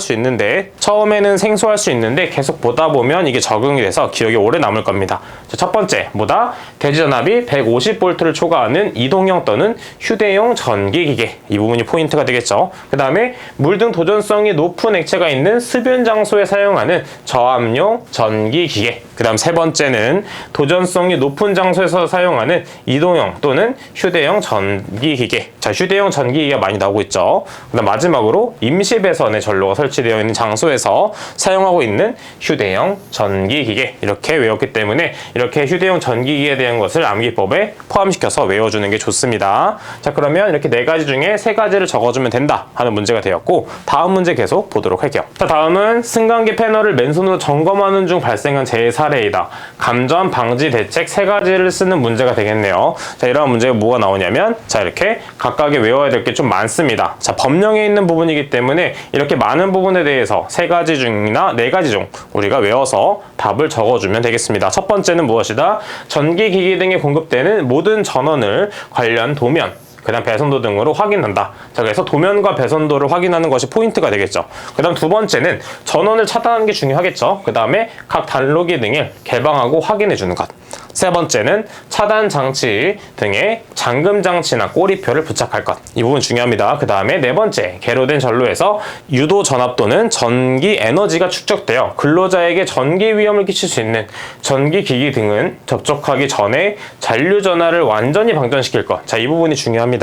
수 있는데 계속 보다 보면 이게 적응이 돼서 기억에 오래 남을 겁니다. 자, 첫 번째 뭐다? 대지전압이 150V를 초과하는 이동형 또는 휴대용 전기 기계, 이 부분이 포인트가 되겠죠. 그 다음에 물 등 도전성이 높은 액체가 있는 습연 장소에 사용하는 저압용 전기 기계. 그 다음 3번째는 도전성이 높은 장소에서 사용하는 이동형 또는 휴대용 전기기계. 자, 휴대용 전기기계가 많이 나오고 있죠. 그 다음 마지막으로 임시 배선의 전로가 설치되어 있는 장소에서 사용하고 있는 휴대용 전기기계. 이렇게 외웠기 때문에 이렇게 휴대용 전기기계에 대한 것을 암기법에 포함시켜서 외워주는 게 좋습니다. 자, 그러면 이렇게 4가지 중에 3가지를 적어주면 된다 하는 문제가 되었고, 다음 문제 계속 보도록 할게요. 자, 다음은 승강기 패널을 맨손으로 점검하는 중 발생한 재해 사례이다. 감전 방지 대책 3가지를 쓰는 문제가 되겠네요. 자, 이러한 문제가 뭐가 나오냐면 자, 이렇게 각각에 외워야 될 게 좀 많습니다. 자, 법령에 있는 부분이기 때문에 이렇게 많은 부분에 대해서 3가지 중이나 4가지 중 우리가 외워서 답을 적어주면 되겠습니다. 첫 번째는 무엇이다? 전기기기 등에 공급되는 모든 전원을 관련 도면, 그 다음 배선도 등으로 확인한다. 자, 그래서 도면과 배선도를 확인하는 것이 포인트가 되겠죠. 그 다음 두 번째는 전원을 차단하는 게 중요하겠죠. 그 다음에 각 단로기 등을 개방하고 확인해 주는 것. 세 번째는 차단 장치 등에 잠금 장치나 꼬리표를 부착할 것. 이 부분 중요합니다. 그 다음에 네 번째, 개로된 전로에서 유도 전압 또는 전기 에너지가 축적되어 근로자에게 전기 위험을 끼칠 수 있는 전기 기기 등은 접촉하기 전에 잔류 전하를 완전히 방전시킬 것. 자, 이 부분이 중요합니다.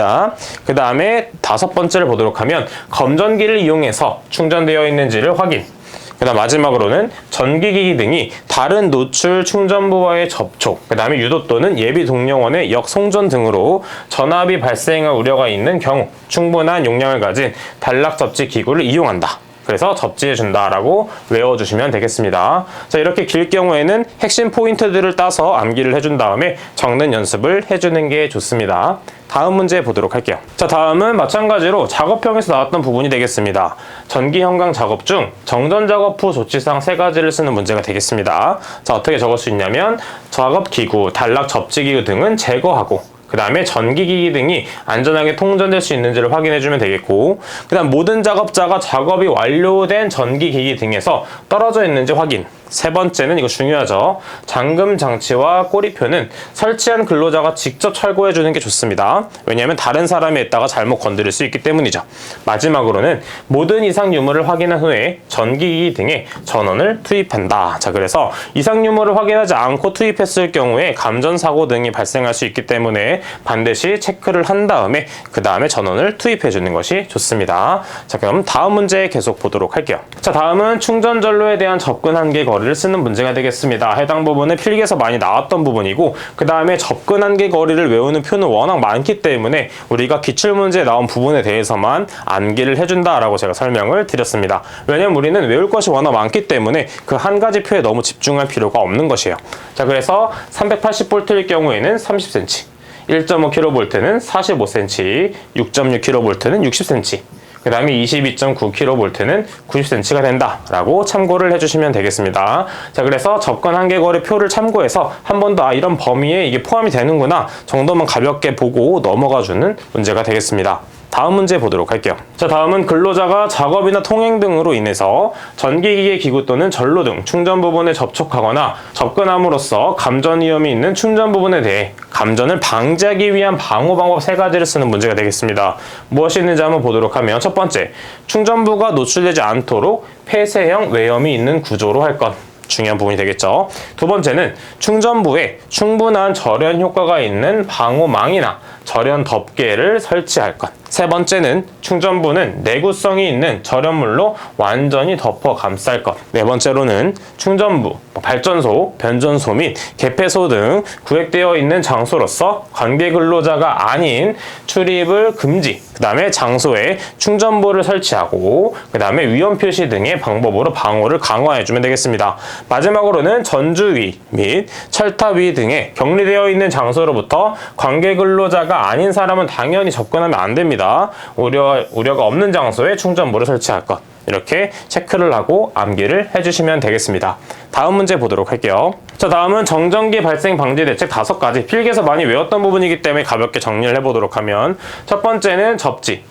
그 다음에 다섯 번째를 보도록 하면 검전기를 이용해서 충전되어 있는지를 확인. 그 다음 마지막으로는 전기기기 등이 다른 노출 충전부와의 접촉, 그 다음에 유도 또는 예비 동력원의 역송전 등으로 전압이 발생할 우려가 있는 경우 충분한 용량을 가진 단락 접지 기구를 이용한다. 그래서 접지해준다라고 외워주시면 되겠습니다. 자, 이렇게 길 경우에는 핵심 포인트들을 따서 암기를 해준 다음에 적는 연습을 해주는 게 좋습니다. 다음 문제 보도록 할게요. 자, 다음은 마찬가지로 작업형에서 나왔던 부분이 되겠습니다. 전기 현강 작업 중 정전 작업 후 조치상 세 가지를 쓰는 문제가 되겠습니다. 자, 어떻게 적을 수 있냐면 작업기구, 단락 접지기구 등은 제거하고 그 다음에 전기기기 등이 안전하게 통전될 수 있는지를 확인해주면 되겠고 그 다음 모든 작업자가 작업이 완료된 전기기기 등에서 떨어져 있는지 확인. 세 번째는 이거 중요하죠. 잠금 장치와 꼬리표는 설치한 근로자가 직접 철거해주는 게 좋습니다. 왜냐하면 다른 사람이 했다가 잘못 건드릴 수 있기 때문이죠. 마지막으로는 모든 이상 유무를 확인한 후에 전기기기 등에 전원을 투입한다. 자, 그래서 이상 유무를 확인하지 않고 투입했을 경우에 감전사고 등이 발생할 수 있기 때문에 반드시 체크를 한 다음에 그 다음에 전원을 투입해주는 것이 좋습니다. 자, 그럼 다음 문제 계속 보도록 할게요. 자, 다음은 충전 전로에 대한 접근 한계 거리를 쓰는 문제가 되겠습니다. 해당 부분은 필기에서 많이 나왔던 부분이고 그 다음에 접근 한계 거리를 외우는 표는 워낙 많기 때문에 우리가 기출문제에 나온 부분에 대해서만 암기를 해준다라고 제가 설명을 드렸습니다. 왜냐면 우리는 외울 것이 워낙 많기 때문에 그 한 가지 표에 너무 집중할 필요가 없는 것이에요. 자, 그래서 380V일 경우에는 30cm, 1.5kV는 45cm, 6.6kV는 60cm, 그 다음에 22.9kV는 90cm가 된다라고 참고를 해주시면 되겠습니다. 자, 그래서 접근 한계거리 표를 참고해서 한 번 더 이런 범위에 이게 포함이 되는구나 정도만 가볍게 보고 넘어가주는 문제가 되겠습니다. 다음 문제 보도록 할게요. 자, 다음은 근로자가 작업이나 통행 등으로 인해서 전기기계 기구 또는 전로 등 충전 부분에 접촉하거나 접근함으로써 감전 위험이 있는 충전 부분에 대해 감전을 방지하기 위한 방호 방법 세 가지를 쓰는 문제가 되겠습니다. 무엇이 있는지 한번 보도록 하면 첫 번째, 충전부가 노출되지 않도록 폐쇄형 외염이 있는 구조로 할 것. 중요한 부분이 되겠죠. 두 번째는 충전부에 충분한 절연 효과가 있는 방호망이나 절연 덮개를 설치할 것. 세 번째는 충전부는 내구성이 있는 절연물로 완전히 덮어 감쌀 것. 네 번째로는 충전부, 발전소, 변전소 및 개폐소 등 구획되어 있는 장소로서 관계 근로자가 아닌 출입을 금지, 그 다음에 장소에 충전부를 설치하고 그 다음에 위험 표시 등의 방법으로 방호를 강화해주면 되겠습니다. 마지막으로는 전주위 및 철탑위 등에 격리되어 있는 장소로부터 관계 근로자가 아닌 사람은 당연히 접근하면 안 됩니다. 우려가 없는 장소에 충전부를 설치할 것. 이렇게 체크를 하고 암기를 해주시면 되겠습니다. 다음 문제 보도록 할게요. 자, 다음은 정전기 발생 방지 대책 5가지. 필기에서 많이 외웠던 부분이기 때문에 가볍게 정리를 해보도록 하면 첫 번째는 접지,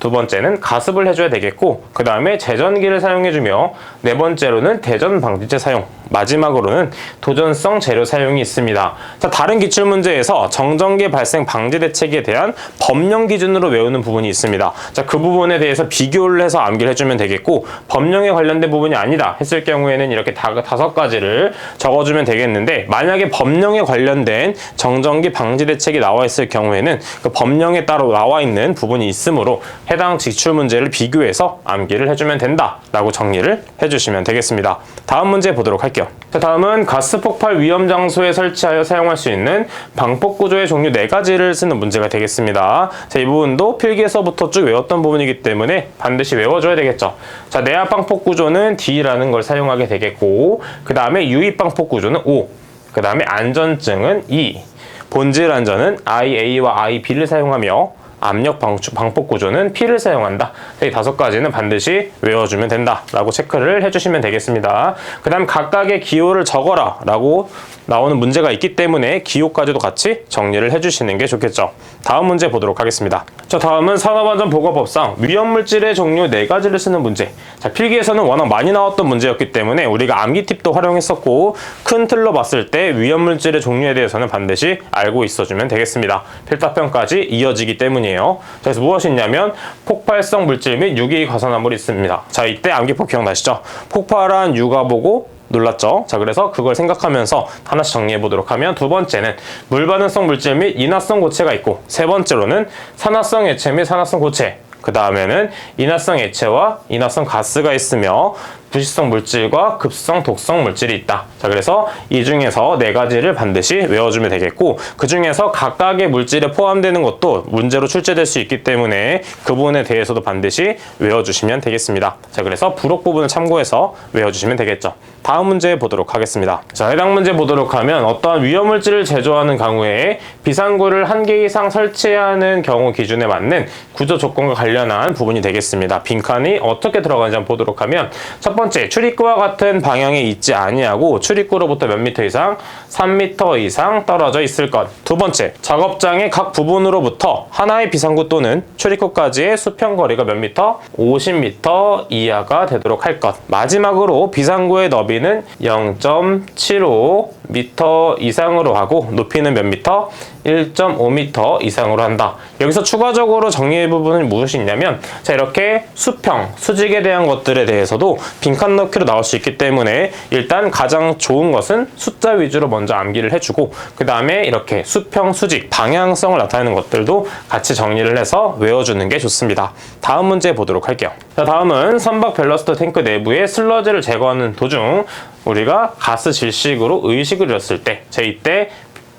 두 번째는 가습을 해줘야 되겠고 그 다음에 제전기를 사용해주며 네 번째로는 대전 방지제 사용, 마지막으로는 도전성 재료 사용이 있습니다. 자, 다른 기출문제에서 정전기 발생 방지 대책에 대한 법령 기준으로 외우는 부분이 있습니다. 자, 그 부분에 대해서 비교를 해서 암기를 해주면 되겠고 법령에 관련된 부분이 아니다 했을 경우에는 이렇게 5가지를 적어주면 되겠는데 만약에 법령에 관련된 정전기 방지 대책이 나와 있을 경우에는 그 법령에 따로 나와 있는 부분이 있으므로 해당 기출문제를 비교해서 암기를 해주면 된다라고 정리를 해주시면 되겠습니다. 다음 문제 보도록 할게요. 자, 다음은 가스 폭발 위험 장소에 설치하여 사용할 수 있는 방폭 구조의 종류 4가지를 쓰는 문제가 되겠습니다. 자, 이 부분도 필기에서부터 쭉 외웠던 부분이기 때문에 반드시 외워줘야 되겠죠. 자, 내압 방폭 구조는 D라는 걸 사용하게 되겠고 그 다음에 유입 방폭 구조는 O, 그 다음에 안전증은 E, 본질 안전은 IA와 IB를 사용하며 압력 방폭 구조는 P를 사용한다. 이 5가지는 반드시 외워주면 된다 라고 체크를 해주시면 되겠습니다. 그 다음 각각의 기호를 적어라 라고 나오는 문제가 있기 때문에 기호까지도 같이 정리를 해주시는 게 좋겠죠. 다음 문제 보도록 하겠습니다. 자, 다음은 산업안전보건법상 위험물질의 종류 4가지를 쓰는 문제. 자, 필기에서는 워낙 많이 나왔던 문제였기 때문에 우리가 암기 팁도 활용했었고 큰 틀로 봤을 때 위험물질의 종류에 대해서는 반드시 알고 있어주면 되겠습니다. 필답편까지 이어지기 때문이에요. 자, 그래서 무엇이 있냐면 폭발성 물질 및 유기 과산화물이 있습니다. 자, 이때 암기법 기억나시죠? 폭발한 유가보고 놀랐죠? 자, 그래서 그걸 생각하면서 하나씩 정리해 보도록 하면, 두 번째는 물반응성 물질 및 인화성 고체가 있고, 세 번째로는 산화성 액체 및 산화성 고체, 그 다음에는 인화성 액체와 인화성 가스가 있으며 부식성 물질과 급성 독성 물질이 있다. 자, 그래서 이 중에서 4가지를 반드시 외워주면 되겠고, 그 중에서 각각의 물질에 포함되는 것도 문제로 출제될 수 있기 때문에 그 부분에 대해서도 반드시 외워주시면 되겠습니다. 자, 그래서 부록 부분을 참고해서 외워주시면 되겠죠. 다음 문제 보도록 하겠습니다. 자, 해당 문제 보도록 하면 어떠한 위험물질을 제조하는 경우에 비상구를 1개 이상 설치해야 하는 경우 기준에 맞는 구조 조건과 관련한 부분이 되겠습니다. 빈칸이 어떻게 들어가는지 한번 보도록 하면, 첫 번째, 출입구와 같은 방향에 있지 아니하고 출입구로부터 몇 미터 이상, 3m 이상 떨어져 있을 것. 두 번째, 작업장의 각 부분으로부터 하나의 비상구 또는 출입구까지의 수평 거리가 몇 미터? 50m 이하가 되도록 할 것. 마지막으로 비상구의 너비는 0.75m 이상으로 하고 높이는 몇 미터? 1.5m 이상으로 한다. 여기서 추가적으로 정리할 부분은 무엇이 있냐면, 자, 이렇게 수평, 수직에 대한 것들에 대해서도 빈칸 넣기로 나올 수 있기 때문에 일단 가장 좋은 것은 숫자 위주로 먼저 암기를 해주고, 그 다음에 이렇게 수평, 수직, 방향성을 나타내는 것들도 같이 정리를 해서 외워주는 게 좋습니다. 다음 문제 보도록 할게요. 자, 다음은 선박 밸러스트 탱크 내부에 슬러지를 제거하는 도중 우리가 가스 질식으로 의식을 잃었을 때, 자, 이때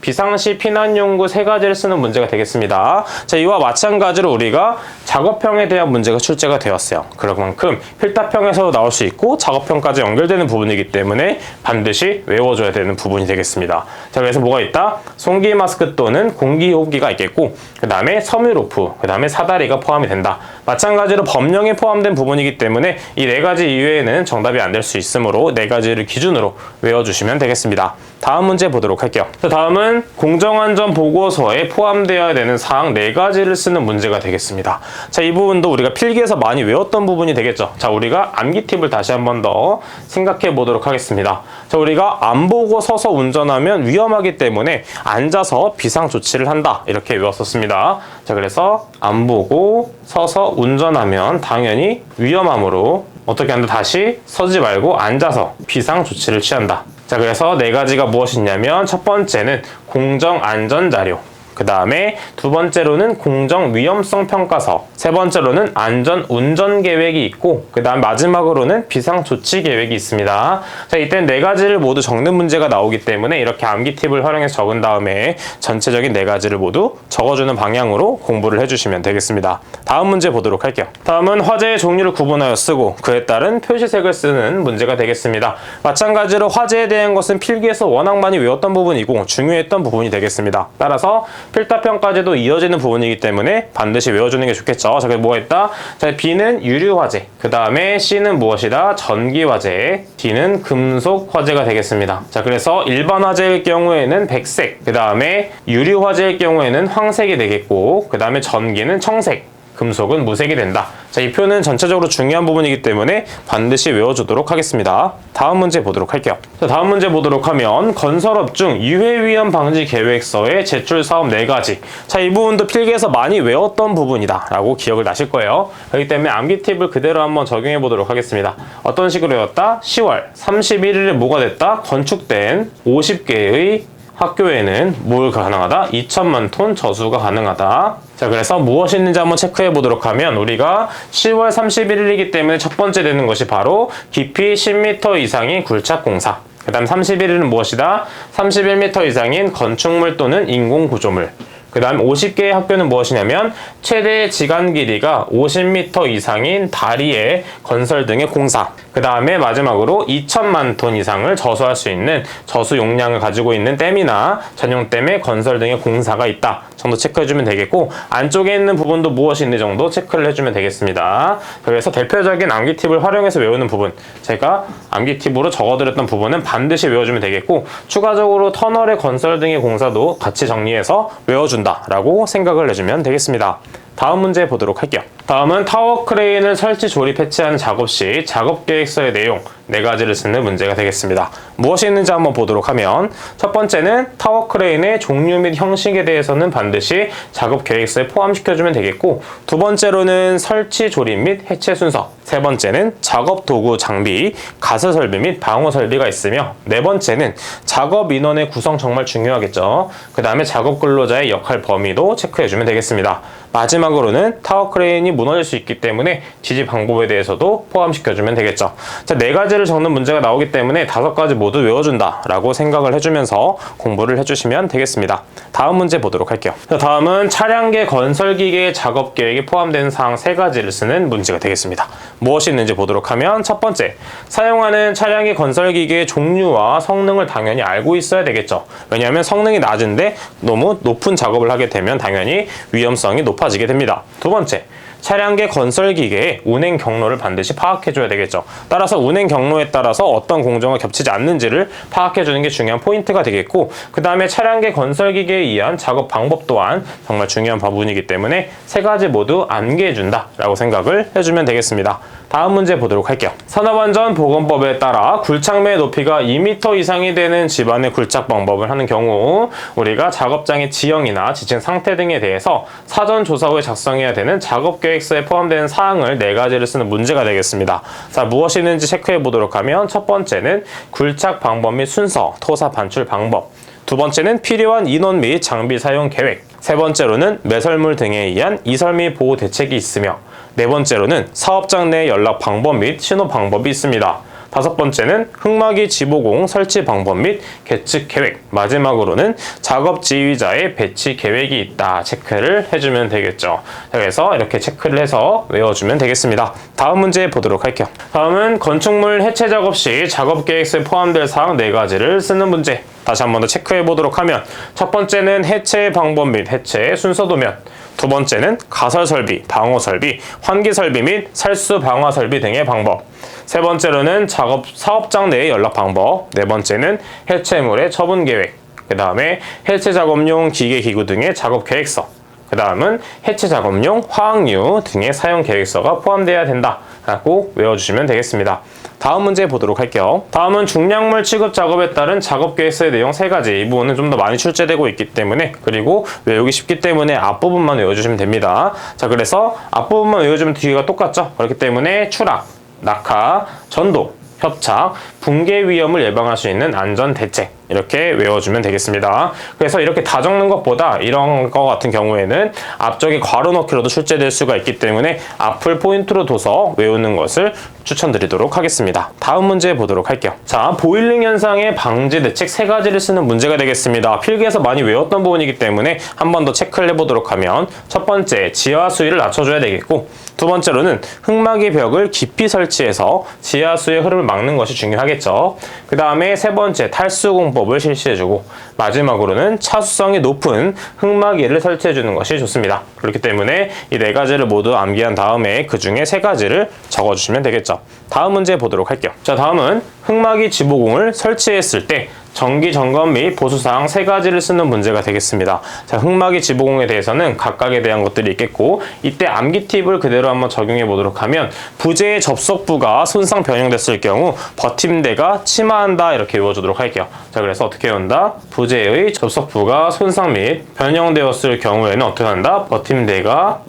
비상시 피난용구 3가지를 쓰는 문제가 되겠습니다. 자, 이와 마찬가지로 우리가 작업형에 대한 문제가 출제가 되었어요. 그만큼 필답형에서도 나올 수 있고 작업형까지 연결되는 부분이기 때문에 반드시 외워줘야 되는 부분이 되겠습니다. 자, 그래서 뭐가 있다? 송기 마스크 또는 공기 호흡기가 있겠고, 그 다음에 섬유루프, 그 다음에 사다리가 포함이 된다. 마찬가지로 법령에 포함된 부분이기 때문에 이 4가지 이외에는 정답이 안 될 수 있으므로 4가지를 기준으로 외워주시면 되겠습니다. 다음 문제 보도록 할게요. 자, 다음은 공정안전 보고서에 포함되어야 되는 사항 4가지를 쓰는 문제가 되겠습니다. 자, 이 부분도 우리가 필기에서 많이 외웠던 부분이 되겠죠. 자, 우리가 암기 팁을 다시 한번 더 생각해 보도록 하겠습니다. 자, 우리가 안 보고 서서 운전하면 위험하기 때문에 앉아서 비상 조치를 한다. 이렇게 외웠었습니다. 자, 그래서 안 보고 서서 운전하면 당연히 위험하므로 어떻게 한다? 다시 서지 말고 앉아서 비상 조치를 취한다. 자, 그래서 4가지가 무엇이냐면, 첫 번째는 공정안전자료, 그 다음에 두 번째로는 공정위험성평가서, 세 번째로는 안전운전계획이 있고, 그 다음 마지막으로는 비상조치계획이 있습니다. 자, 이때는 4가지를 모두 적는 문제가 나오기 때문에 이렇게 암기 팁을 활용해서 적은 다음에 전체적인 4가지를 모두 적어주는 방향으로 공부를 해주시면 되겠습니다. 다음 문제 보도록 할게요. 다음은 화재의 종류를 구분하여 쓰고 그에 따른 표시색을 쓰는 문제가 되겠습니다. 마찬가지로 화재에 대한 것은 필기에서 워낙 많이 외웠던 부분이고 중요했던 부분이 되겠습니다. 따라서 필답형까지도 이어지는 부분이기 때문에 반드시 외워주는 게 좋겠죠. 자, 그래서 뭐가 있다? 자, B는 유류화재, 그 다음에 C는 무엇이다? 전기화재, D는 금속화재가 되겠습니다. 자, 그래서 일반 화재일 경우에는 백색, 그 다음에 유류화재일 경우에는 황색이 되겠고, 그 다음에 전기는 청색, 금속은 무색이 된다. 자, 이 표는 전체적으로 중요한 부분이기 때문에 반드시 외워주도록 하겠습니다. 다음 문제 보도록 할게요. 자, 다음 문제 보도록 하면 건설업 중 유해위험 방지 계획서의 제출 사업 4가지. 자, 이 부분도 필기에서 많이 외웠던 부분이다 라고 기억을 나실 거예요. 그렇기 때문에 암기 팁을 그대로 한번 적용해 보도록 하겠습니다. 어떤 식으로 외웠다? 10월 31일에 뭐가 됐다? 건축된 50개의 학교에는 뭘 가능하다? 2천만 톤 저수가 가능하다. 자, 그래서 무엇이 있는지 한번 체크해 보도록 하면, 우리가 10월 31일이기 때문에 첫 번째 되는 것이 바로 깊이 10m 이상인 굴착공사, 그 다음 31일은 무엇이다? 31m 이상인 건축물 또는 인공구조물, 그 다음 50개의 학교는 무엇이냐면 최대 지간 길이가 50m 이상인 다리의 건설 등의 공사, 그 그 다음에 마지막으로 2천만 톤 이상을 저수할 수 있는 저수 용량을 가지고 있는 댐이나 전용댐의 건설 등의 공사가 있다 정도 체크해주면 되겠고, 안쪽에 있는 부분도 무엇이 있는지 정도 체크를 해주면 되겠습니다. 그래서 대표적인 암기 팁을 활용해서 외우는 부분, 제가 암기 팁으로 적어드렸던 부분은 반드시 외워주면 되겠고, 추가적으로 터널의 건설 등의 공사도 같이 정리해서 외워준다 라고 생각을 해주면 되겠습니다. 다음 문제 보도록 할게요. 다음은 타워 크레인을 설치, 조립, 해체하는 작업 시 작업 계획서의 내용 4가지를 쓰는 문제가 되겠습니다. 무엇이 있는지 한번 보도록 하면, 첫 번째는 타워 크레인의 종류 및 형식에 대해서는 반드시 작업 계획서에 포함시켜주면 되겠고, 두 번째로는 설치, 조립 및 해체 순서, 세 번째는 작업 도구, 장비, 가스 설비 및 방호 설비가 있으며, 네 번째는 작업 인원의 구성 정말 중요하겠죠. 그 다음에 작업 근로자의 역할 범위도 체크해주면 되겠습니다. 마지막으로는 타워 크레인이 무너질 수 있기 때문에 지지 방법에 대해서도 포함시켜주면 되겠죠. 자, 4가지를 적는 문제가 나오기 때문에 5가지 모두 외워준다 라고 생각을 해주면서 공부를 해주시면 되겠습니다. 다음 문제 보도록 할게요. 자, 다음은 차량계 건설기계의 작업 계획에 포함된 사항 3가지를 쓰는 문제가 되겠습니다. 무엇이 있는지 보도록 하면, 첫 번째, 사용하는 차량의 건설기계의 종류와 성능을 당연히 알고 있어야 되겠죠. 왜냐하면 성능이 낮은데 너무 높은 작업을 하게 되면 당연히 위험성이 높아지게 됩니다. 두 번째, 차량계 건설기계의 운행 경로를 반드시 파악해줘야 되겠죠. 따라서 운행 경로에 따라서 어떤 공정과 겹치지 않는지를 파악해주는 게 중요한 포인트가 되겠고, 그 다음에 차량계 건설기계에 의한 작업 방법 또한 정말 중요한 부분이기 때문에 3가지 모두 암기해준다 라고 생각을 해주면 되겠습니다. 다음 문제 보도록 할게요. 산업안전보건법에 따라 굴착매 높이가 2m 이상이 되는 집안의 굴착 방법을 하는 경우, 우리가 작업장의 지형이나 지층 상태 등에 대해서 사전 조사 후에 작성해야 되는 작업 계획서에 포함되는 사항을 4가지를 쓰는 문제가 되겠습니다. 자, 무엇이 있는지 체크해 보도록 하면, 첫 번째는 굴착 방법 및 순서, 토사 반출 방법, 두 번째는 필요한 인원 및 장비 사용 계획, 세 번째로는 매설물 등에 의한 이설 및 보호 대책이 있으며, 네 번째로는 사업장 내 연락 방법 및 신호 방법이 있습니다. 다섯 번째는 흙막이 지보공 설치 방법 및 계측 계획, 마지막으로는 작업 지휘자의 배치 계획이 있다 체크를 해주면 되겠죠. 그래서 이렇게 체크를 해서 외워주면 되겠습니다. 다음 문제 보도록 할게요. 다음은 건축물 해체 작업 시 작업 계획서에 포함될 사항 4가지를 쓰는 문제, 다시 한 번 더 체크해 보도록 하면, 첫 번째는 해체 방법 및 해체 순서도면, 두 번째는 가설 설비, 방호 설비, 환기 설비 및 살수 방화 설비 등의 방법, 세 번째로는 사업장 내의 연락 방법, 네 번째는 해체물의 처분 계획, 그 다음에 해체 작업용 기계 기구 등의 작업 계획서, 그 다음은 해체 작업용 화학류 등의 사용 계획서가 포함되어야 된다 라고 외워주시면 되겠습니다. 다음 문제 보도록 할게요. 다음은 중량물 취급 작업에 따른 작업 계획서의 내용 3가지. 이 부분은 좀 더 많이 출제되고 있기 때문에, 그리고 외우기 쉽기 때문에 앞부분만 외워주시면 됩니다. 자, 그래서 앞부분만 외워주면 뒤가 똑같죠. 그렇기 때문에 추락, 낙하, 전도, 협착, 붕괴 위험을 예방할 수 있는 안전 대책, 이렇게 외워주면 되겠습니다. 그래서 이렇게 다 적는 것보다 이런 거 같은 경우에는 앞쪽에 괄호 넣기로도 출제될 수가 있기 때문에 앞을 포인트로 둬서 외우는 것을 추천드리도록 하겠습니다. 다음 문제 보도록 할게요. 자, 보일링 현상의 방지 대책 3가지를 쓰는 문제가 되겠습니다. 필기에서 많이 외웠던 부분이기 때문에 한 번 더 체크를 해보도록 하면, 첫 번째, 지하 수위를 낮춰줘야 되겠고, 두 번째로는 흙막이 벽을 깊이 설치해서 지하 수의 흐름을 막는 것이 중요하겠죠. 그 다음에 세 번째, 탈수 공법을 실시해주고, 마지막으로는 차수성이 높은 흙막이를 설치해주는 것이 좋습니다. 그렇기 때문에 이 4가지를 모두 암기한 다음에 그 중에 3가지를 적어주시면 되겠죠. 다음 문제 보도록 할게요. 자, 다음은 흙막이 지보공을 설치했을 때 정기 점검 및 보수사항 3가지를 쓰는 문제가 되겠습니다. 자, 흙막이 지보공에 대해서는 각각에 대한 것들이 있겠고, 이때 암기 팁을 그대로 한번 적용해 보도록 하면, 부재의 접속부가 손상 변형됐을 경우 버팀대가 침하한다 이렇게 외워주도록 할게요. 자, 그래서 어떻게 외운다? 부재의 접속부가 손상 및 변형되었을 경우에는 어떻게 한다? 버팀대가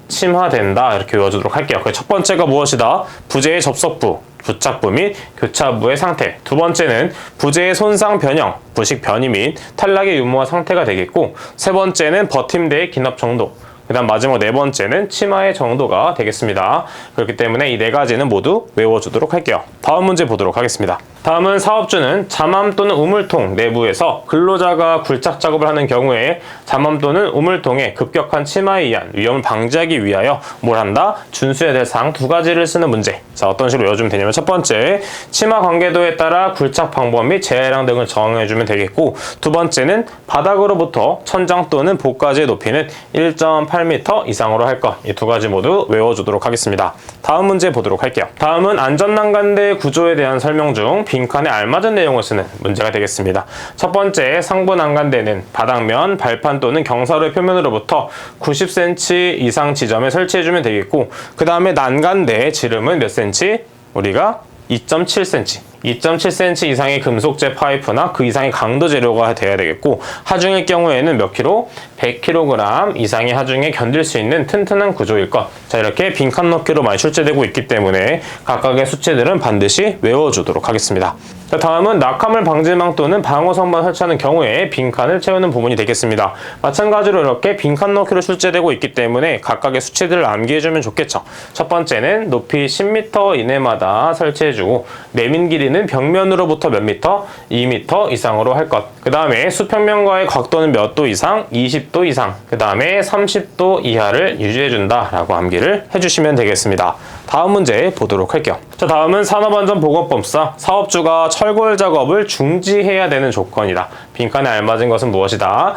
침하된다 이렇게 외워주도록 할게요. 첫 번째가 무엇이다? 부재의 접속부, 부착부 및 교차부의 상태. 두 번째는 부재의 손상 변형, 부식 변이 및 탈락의 유무와 상태가 되겠고, 세 번째는 버팀대의 기납 정도, 그 다음 마지막 네 번째는 치마의 정도가 되겠습니다. 그렇기 때문에 이 네 가지는 모두 외워주도록 할게요. 다음 문제 보도록 하겠습니다. 다음은 사업주는 잠암 또는 우물통 내부에서 근로자가 굴착 작업을 하는 경우에 잠암 또는 우물통의 급격한 침하에 의한 위험을 방지하기 위하여 뭘 한다? 준수해야 될 사항 두 가지를 쓰는 문제. 자, 어떤 식으로 외워주면 되냐면 첫 번째, 침하 관계도에 따라 굴착 방법 및 재해량 등을 정해주면 되겠고, 두 번째는 바닥으로부터 천장 또는 복까지의 높이는 1.8m 이상으로 할 것. 이 두 가지 모두 외워주도록 하겠습니다. 다음 문제 보도록 할게요. 다음은 안전난간대 구조에 대한 설명 중 빈칸에 알맞은 내용을 쓰는 문제가 되겠습니다. 첫 번째, 상부 난간대는 바닥면, 발판 또는 경사로의 표면으로부터 90cm 이상 지점에 설치해주면 되겠고, 그 다음에 난간대의 지름은 몇 cm? 우리가 2.7cm. 2.7cm 이상의 금속재 파이프나 그 이상의 강도 재료가 돼야 되겠고, 하중일 경우에는 몇 킬로? 100kg 이상의 하중에 견딜 수 있는 튼튼한 구조일 것. 자, 이렇게 빈칸 넣기로 많이 출제되고 있기 때문에 각각의 수치들은 반드시 외워주도록 하겠습니다. 자, 다음은 낙하물 방지망 또는 방어선반 설치하는 경우에 빈칸을 채우는 부분이 되겠습니다. 마찬가지로 이렇게 빈칸 넣기로 출제되고 있기 때문에 각각의 수치들을 암기해주면 좋겠죠. 첫 번째는 높이 10m 이내마다 설치해주고, 내민 길이는 벽면으로부터 몇 미터? 2m 이상으로 할 것. 그 다음에 수평면과의 각도는 몇 도 이상? 20도 이상. 그 다음에 30도 이하를 유지해준다 라고 암기를 해주시면 되겠습니다. 다음 문제 보도록 할게요. 자, 다음은 산업안전보건법상 사업주가 철골 작업을 중지해야 되는 조건이다. 빈칸에 알맞은 것은 무엇이다?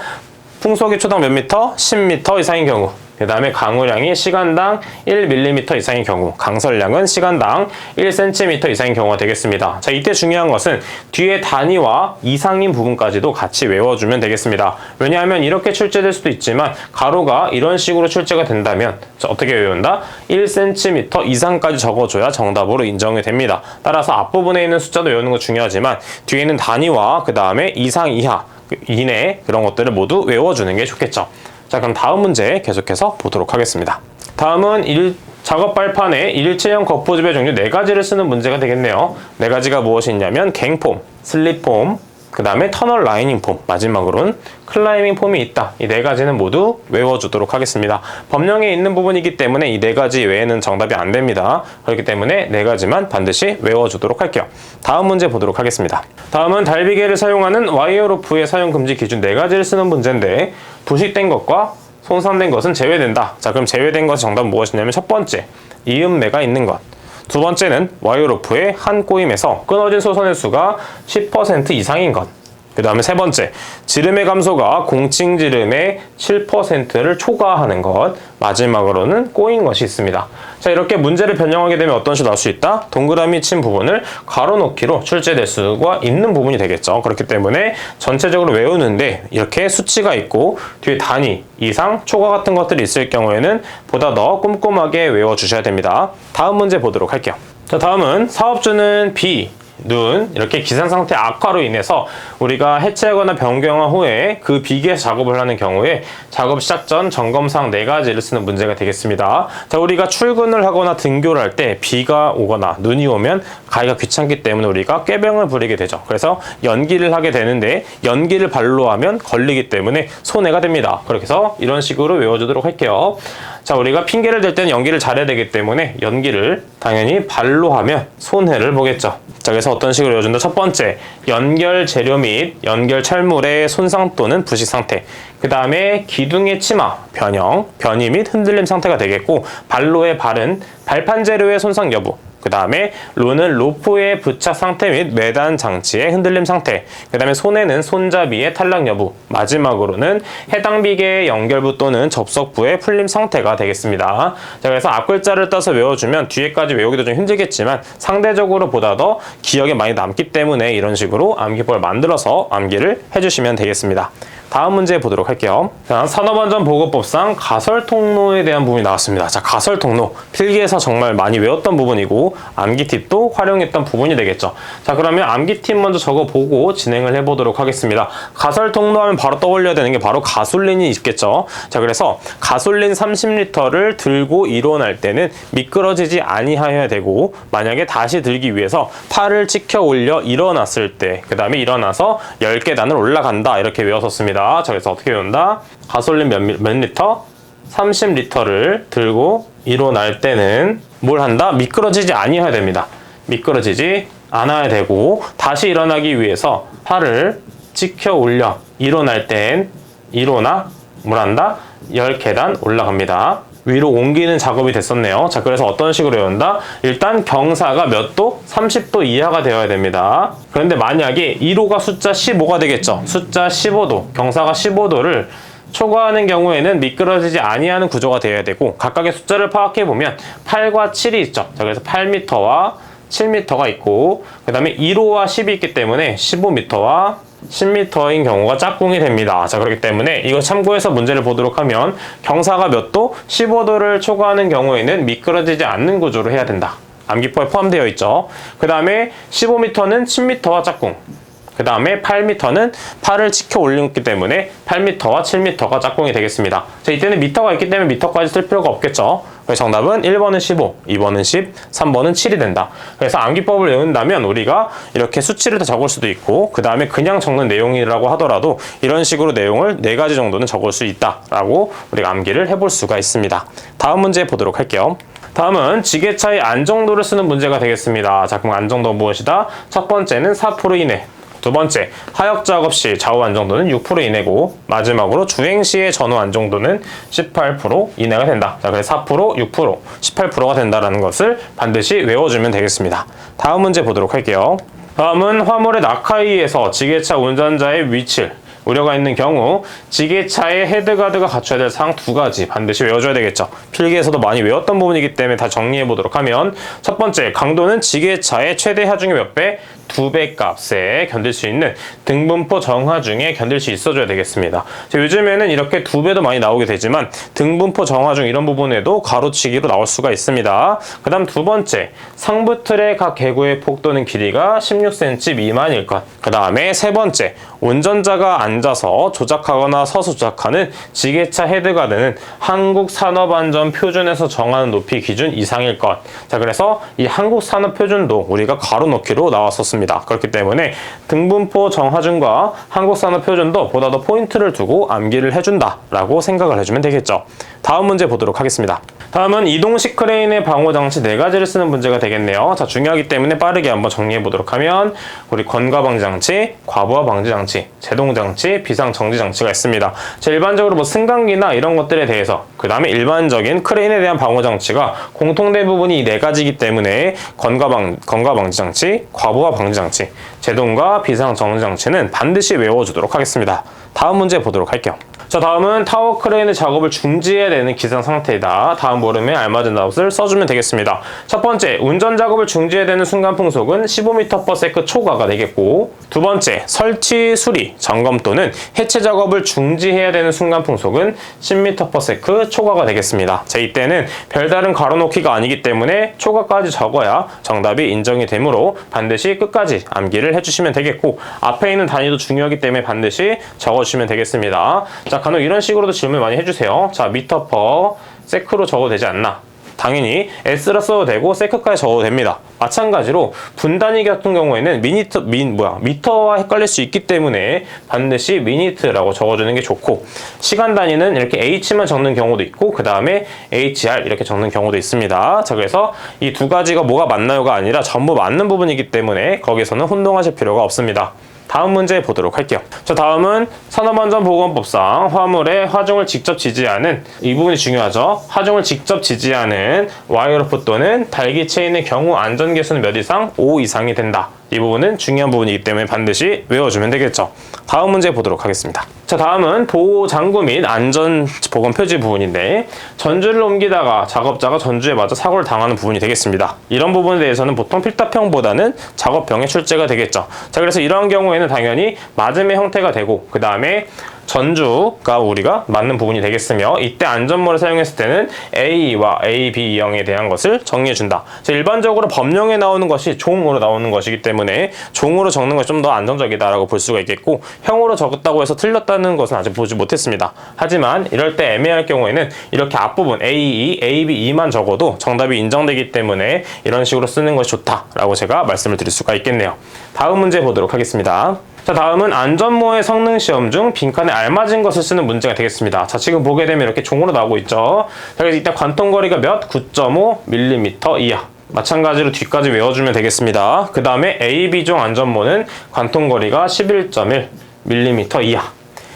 풍속이 초당 몇 미터? 10m 이상인 경우. 그 다음에 강우량이 시간당 1mm 이상인 경우, 강설량은 시간당 1cm 이상인 경우가 되겠습니다. 자, 이때 중요한 것은 뒤에 단위와 이상인 부분까지도 같이 외워주면 되겠습니다. 왜냐하면 이렇게 출제될 수도 있지만 가로가 이런 식으로 출제가 된다면 어떻게 외운다? 1cm 이상까지 적어줘야 정답으로 인정이 됩니다. 따라서 앞부분에 있는 숫자도 외우는 거 중요하지만 뒤에 있는 단위와 그 다음에 이상, 이하, 이내 그런 것들을 모두 외워주는 게 좋겠죠. 자, 그럼 다음 문제 계속해서 보도록 하겠습니다. 다음은 작업 발판에 일체형 거푸집의 종류 4가지를 쓰는 문제가 되겠네요. 4가지가 무엇이 있냐면 갱폼, 슬립폼, 그 다음에 터널 라이닝 폼, 마지막으로는 클라이밍 폼이 있다. 이 4가지는 모두 외워주도록 하겠습니다. 법령에 있는 부분이기 때문에 이 4가지 외에는 정답이 안 됩니다. 그렇기 때문에 4가지만 반드시 외워주도록 할게요. 다음 문제 보도록 하겠습니다. 다음은 달비계를 사용하는 와이어로프의 사용 금지 기준 4가지를 쓰는 문제인데, 부식된 것과 손상된 것은 제외된다. 자, 그럼 제외된 것의 정답은 무엇이냐면 첫 번째, 이음매가 있는 것. 두 번째는 와이어로프의 한 꼬임에서 끊어진 소선의 수가 10% 이상인 것. 그 다음에 세 번째, 지름의 감소가 공칭 지름의 7%를 초과하는 것. 마지막으로는 꼬인 것이 있습니다. 자, 이렇게 문제를 변형하게 되면 어떤 식으로 나올 수 있다? 동그라미 친 부분을 가로 넣기로 출제될 수가 있는 부분이 되겠죠. 그렇기 때문에 전체적으로 외우는데 이렇게 수치가 있고 뒤에 단위, 이상, 초과 같은 것들이 있을 경우에는 보다 더 꼼꼼하게 외워주셔야 됩니다. 다음 문제 보도록 할게요. 자, 다음은 사업주는 눈, 이렇게 기산 상태 악화로 인해서 우리가 해체하거나 변경한 후에 그 비계에서 작업을 하는 경우에 작업 시작 전 점검사항 4가지를 쓰는 문제가 되겠습니다. 자, 우리가 출근을 하거나 등교를 할 때 비가 오거나 눈이 오면 가기가 귀찮기 때문에 우리가 꾀병을 부리게 되죠. 그래서 연기를 하게 되는데 연기를 발로 하면 걸리기 때문에 손해가 됩니다. 그렇게 해서 이런 식으로 외워주도록 할게요. 자, 우리가 핑계를 댈 때는 연기를 잘해야 되기 때문에 연기를 당연히 발로 하면 손해를 보겠죠. 자, 그래서 어떤 식으로 외워준다? 첫 번째, 연결 재료 및 연결 철물의 손상 또는 부식 상태. 그 다음에 기둥의 침하, 변이 및 흔들림 상태가 되겠고, 발로의 발은 발판 재료의 손상 여부. 그 다음에 로는 로프의 부착 상태 및 매단 장치의 흔들림 상태. 그 다음에 손에는 손잡이의 탈락 여부. 마지막으로는 해당 비계의 연결부 또는 접속부의 풀림 상태가 되겠습니다. 자, 그래서 앞글자를 따서 외워주면 뒤에까지 외우기도 좀 힘들겠지만 상대적으로 보다 더 기억에 많이 남기 때문에 이런 식으로 암기법을 만들어서 암기를 해주시면 되겠습니다. 다음 문제 보도록 할게요. 자, 산업안전보건법상 가설통로에 대한 부분이 나왔습니다. 자, 가설통로 필기에서 정말 많이 외웠던 부분이고 암기 팁도 활용했던 부분이 되겠죠. 자, 그러면 암기 팁 먼저 적어보고 진행을 해보도록 하겠습니다. 가설통로 하면 바로 떠올려야 되는 게 바로 가솔린이 있겠죠. 자, 그래서 가솔린 30리터를 들고 일어날 때는 미끄러지지 아니하여야 되고, 만약에 다시 들기 위해서 팔을 치켜 올려 일어났을 때, 그 다음에 일어나서 10계단을 올라간다, 이렇게 외웠었습니다. 자, 그래서 어떻게 외운다? 가솔린 몇 리터? 30리터를 들고 일어날 때는 뭘 한다? 미끄러지지 아니어야 됩니다. 미끄러지지 않아야 되고 다시 일어나기 위해서 팔을 찍혀 올려 일어날 땐 일어나 뭘 한다? 10계단 올라갑니다. 위로 옮기는 작업이 됐었네요. 자, 그래서 어떤 식으로 외운다? 일단 경사가 몇 도? 30도 이하가 되어야 됩니다. 그런데 만약에 1호가 숫자 15가 되겠죠. 숫자 15도, 경사가 15도를 초과하는 경우에는 미끄러지지 아니하는 구조가 되어야 되고 각각의 숫자를 파악해보면 8과 7이 있죠. 자, 그래서 8m와 7m가 있고 그 다음에 1호와 10이 있기 때문에 15m와 10m인 경우가 짝꿍이 됩니다. 자, 그렇기 때문에 이거 참고해서 문제를 보도록 하면 경사가 몇 도? 15도를 초과하는 경우에는 미끄러지지 않는 구조로 해야 된다. 암기법에 포함되어 있죠. 그 다음에 15m는 10m와 짝꿍. 그 다음에 8m는 팔을 치켜 올렸기 때문에 8m와 7m가 짝꿍이 되겠습니다. 자, 이때는 미터가 있기 때문에 미터까지 쓸 필요가 없겠죠. 그래서 정답은 1번은 15, 2번은 10, 3번은 7이 된다. 그래서 암기법을 외운다면 우리가 이렇게 수치를 더 적을 수도 있고 그 다음에 그냥 적는 내용이라고 하더라도 이런 식으로 내용을 4가지 정도는 적을 수 있다라고 우리가 암기를 해볼 수가 있습니다. 다음 문제 보도록 할게요. 다음은 지게차의 안정도를 쓰는 문제가 되겠습니다. 자, 그럼 안정도 무엇이다? 첫 번째는 4% 이내. 두 번째, 하역 작업 시 좌우 안정도는 6% 이내고 마지막으로 주행 시의 전후 안정도는 18% 이내가 된다. 자, 그래서 4%, 6%, 18%가 된다는 것을 반드시 외워주면 되겠습니다. 다음 문제 보도록 할게요. 다음은 화물의 낙하위에서 지게차 운전자의 위치를 우려가 있는 경우 지게차의 헤드가드가 갖춰야 될 사항 2가지 반드시 외워줘야 되겠죠. 필기에서도 많이 외웠던 부분이기 때문에 다 정리해 보도록 하면 첫 번째, 강도는 지게차의 최대 하중의 몇 배? 2배 값에 견딜 수 있는 등분포 정하중에 견딜 수 있어줘야 되겠습니다. 자, 요즘에는 이렇게 2배도 많이 나오게 되지만 등분포 정하중 이런 부분에도 가로치기로 나올 수가 있습니다. 그 다음 두 번째, 상부 틀의 각 개구의 폭도는 길이가 16cm 미만일 것. 그 다음에 세 번째, 운전자가 앉아서 조작하거나 서서 조작하는 지게차 헤드가드는 한국산업안전 표준에서 정하는 높이 기준 이상일 것. 자, 그래서 이 한국산업표준도 우리가 가로 넣기로 나왔었습니다. 그렇기 때문에 등분포 정하중과 한국산업표준도 보다 더 포인트를 두고 암기를 해준다라고 생각을 해주면 되겠죠. 다음 문제 보도록 하겠습니다. 다음은 이동식 크레인의 방호장치 4가지를 쓰는 문제가 되겠네요. 자, 중요하기 때문에 빠르게 한번 정리해 보도록 하면 우리 건과방지장치, 과부하 방지장치, 제동장치, 비상정지장치가 있습니다. 자, 일반적으로 뭐 승강기나 이런 것들에 대해서 그 다음에 일반적인 크레인에 대한 방호장치가 공통된 부분이 이 4가지이기 때문에 건과방지장치, 과부하 방지장치, 제동과 비상정지장치는 반드시 외워주도록 하겠습니다. 다음 문제 보도록 할게요. 자, 다음은 타워 크레인의 작업을 중지해야 되는 기상 상태이다. 다음 모름에 알맞은 답을 써주면 되겠습니다. 첫 번째, 운전 작업을 중지해야 되는 순간 풍속은 15m/s 초과가 되겠고, 두 번째, 설치, 수리, 점검 또는 해체 작업을 중지해야 되는 순간 풍속은 10m/s 초과가 되겠습니다. 자, 이때는 별다른 가로놓기가 아니기 때문에 초과까지 적어야 정답이 인정이 되므로 반드시 끝까지 암기를 해주시면 되겠고, 앞에 있는 단위도 중요하기 때문에 반드시 적어주시면 되겠습니다. 자, 간혹 이런 식으로도 질문 많이 해주세요. 자, 미터 퍼 세크로 적어도 되지 않나? 당연히 S라 써도 되고 세크까지 적어도 됩니다. 마찬가지로 분단위 같은 경우에는 미터와 헷갈릴 수 있기 때문에 반드시 미니트라고 적어주는 게 좋고, 시간 단위는 이렇게 H만 적는 경우도 있고 그 다음에 HR 이렇게 적는 경우도 있습니다. 자, 그래서 이 2가지가 뭐가 맞나요가 아니라 전부 맞는 부분이기 때문에 거기서는 혼동하실 필요가 없습니다. 다음 문제 보도록 할게요. 자, 다음은 산업안전보건법상 화물에 하중을 직접 지지하는, 이 부분이 중요하죠. 하중을 직접 지지하는 와이어로프 또는 달기 체인의 경우 안전계수는 몇 이상? 5 이상이 된다. 이 부분은 중요한 부분이기 때문에 반드시 외워주면 되겠죠. 다음 문제 보도록 하겠습니다. 자, 다음은 보호 장구 및 안전 보건 표지 부분인데, 전주를 옮기다가 작업자가 전주에 맞아 사고를 당하는 부분이 되겠습니다. 이런 부분에 대해서는 보통 필답형보다는 작업형의 출제가 되겠죠. 자, 그래서 이러한 경우에는 당연히 맞음의 형태가 되고 그 다음에 전주가 우리가 맞는 부분이 되겠으며, 이때 안전모를 사용했을 때는 A와 A, B, 형에 대한 것을 정리해준다. 일반적으로 법령에 나오는 것이 종으로 나오는 것이기 때문에 종으로 적는 것이 좀 더 안정적이다라고 볼 수가 있겠고, 형으로 적었다고 해서 틀렸다는 것은 아직 보지 못했습니다. 하지만 이럴 때 애매할 경우에는 이렇게 앞부분 A, A, B, E만 적어도 정답이 인정되기 때문에 이런 식으로 쓰는 것이 좋다라고 제가 말씀을 드릴 수가 있겠네요. 다음 문제 보도록 하겠습니다. 자, 다음은 안전모의 성능 시험 중 빈칸에 알맞은 것을 쓰는 문제가 되겠습니다. 자, 지금 보게 되면 이렇게 종으로 나오고 있죠. 자, 그래서 일단 관통거리가 몇? 9.5mm 이하. 마찬가지로 뒤까지 외워주면 되겠습니다. 그 다음에 AB종 안전모는 관통거리가 11.1mm 이하.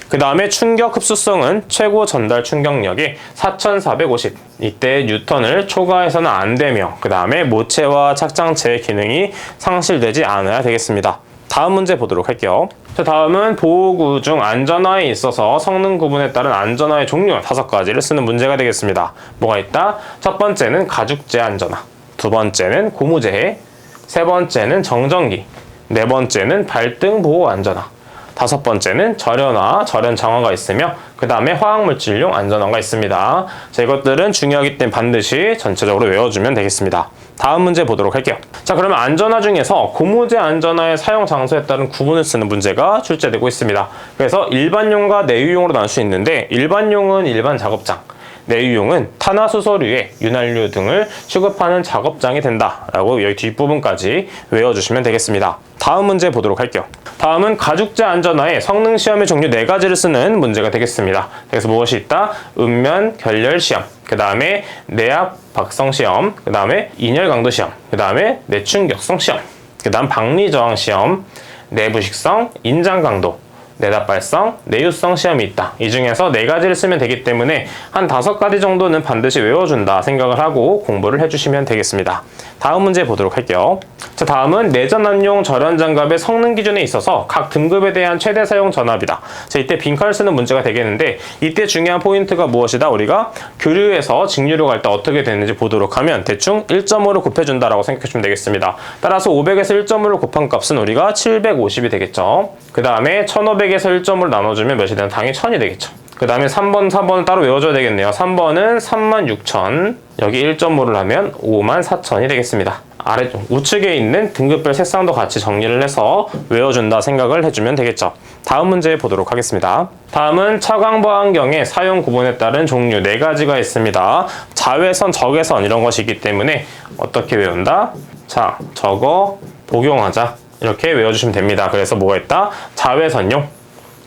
그 다음에 충격 흡수성은 최고 전달 충격력이 4450. 이때 뉴턴을 초과해서는 안 되며, 그 다음에 모체와 착장체의 기능이 상실되지 않아야 되겠습니다. 다음 문제 보도록 할게요. 자, 다음은 보호구 중 안전화에 있어서 성능 구분에 따른 안전화의 종류 5가지를 쓰는 문제가 되겠습니다. 뭐가 있다? 첫 번째는 가죽재 안전화, 두 번째는 고무재, 세 번째는 정전기, 네 번째는 발등 보호 안전화, 다섯 번째는 절연화, 절연 장화가 있으며 그 다음에 화학물질용 안전화가 있습니다. 자, 이것들은 중요하기 때문에 반드시 전체적으로 외워주면 되겠습니다. 다음 문제 보도록 할게요. 자, 그러면 안전화 중에서 고무재 안전화의 사용 장소에 따른 구분을 쓰는 문제가 출제되고 있습니다. 그래서 일반용과 내유용으로 나눌 수 있는데, 일반용은 일반 작업장, 내유용은 탄화수소류에 윤활유 등을 취급하는 작업장이 된다라고 여기 뒷부분까지 외워주시면 되겠습니다. 다음 문제 보도록 할게요. 다음은 가죽재 안전화의 성능 시험의 종류 4가지를 쓰는 문제가 되겠습니다. 그래서 무엇이 있다? 음면 결렬 시험, 그 다음에 내압 박성 시험, 그 다음에 인열 강도 시험, 그 다음에 내충격성 시험, 그 다음 박리 저항 시험, 내부식성, 인장 강도, 내답발성, 내유성 시험이 있다. 이 중에서 4가지를 쓰면 되기 때문에 한 5가지 정도는 반드시 외워준다 생각을 하고 공부를 해주시면 되겠습니다. 다음 문제 보도록 할게요. 자, 다음은 내전압용 절연장갑의 성능 기준에 있어서 각 등급에 대한 최대 사용 전압이다. 자, 이때 빈칸을 쓰는 문제가 되겠는데, 이때 중요한 포인트가 무엇이다? 우리가 교류에서 직류로 갈 때 어떻게 되는지 보도록 하면 대충 1.5를 곱해준다라고 생각해주면 되겠습니다. 따라서 500에서 1.5를 곱한 값은 우리가 750이 되겠죠. 그 다음에 1500에서 1.5를 나눠주면 몇이 되나? 당연히 1000이 되겠죠. 그 다음에 3번, 4번을 따로 외워줘야 되겠네요. 3번은 36,000, 여기 1.5를 하면 54,000이 되겠습니다. 아래쪽 우측에 있는 등급별 색상도 같이 정리를 해서 외워준다 생각을 해주면 되겠죠. 다음 문제 보도록 하겠습니다. 다음은 차광보안경의 사용 구분에 따른 종류 4가지가 있습니다. 자외선, 적외선 이런 것이 있기 때문에 어떻게 외운다? 자, 저거 복용하자 이렇게 외워주시면 됩니다. 그래서 뭐가 있다? 자외선용,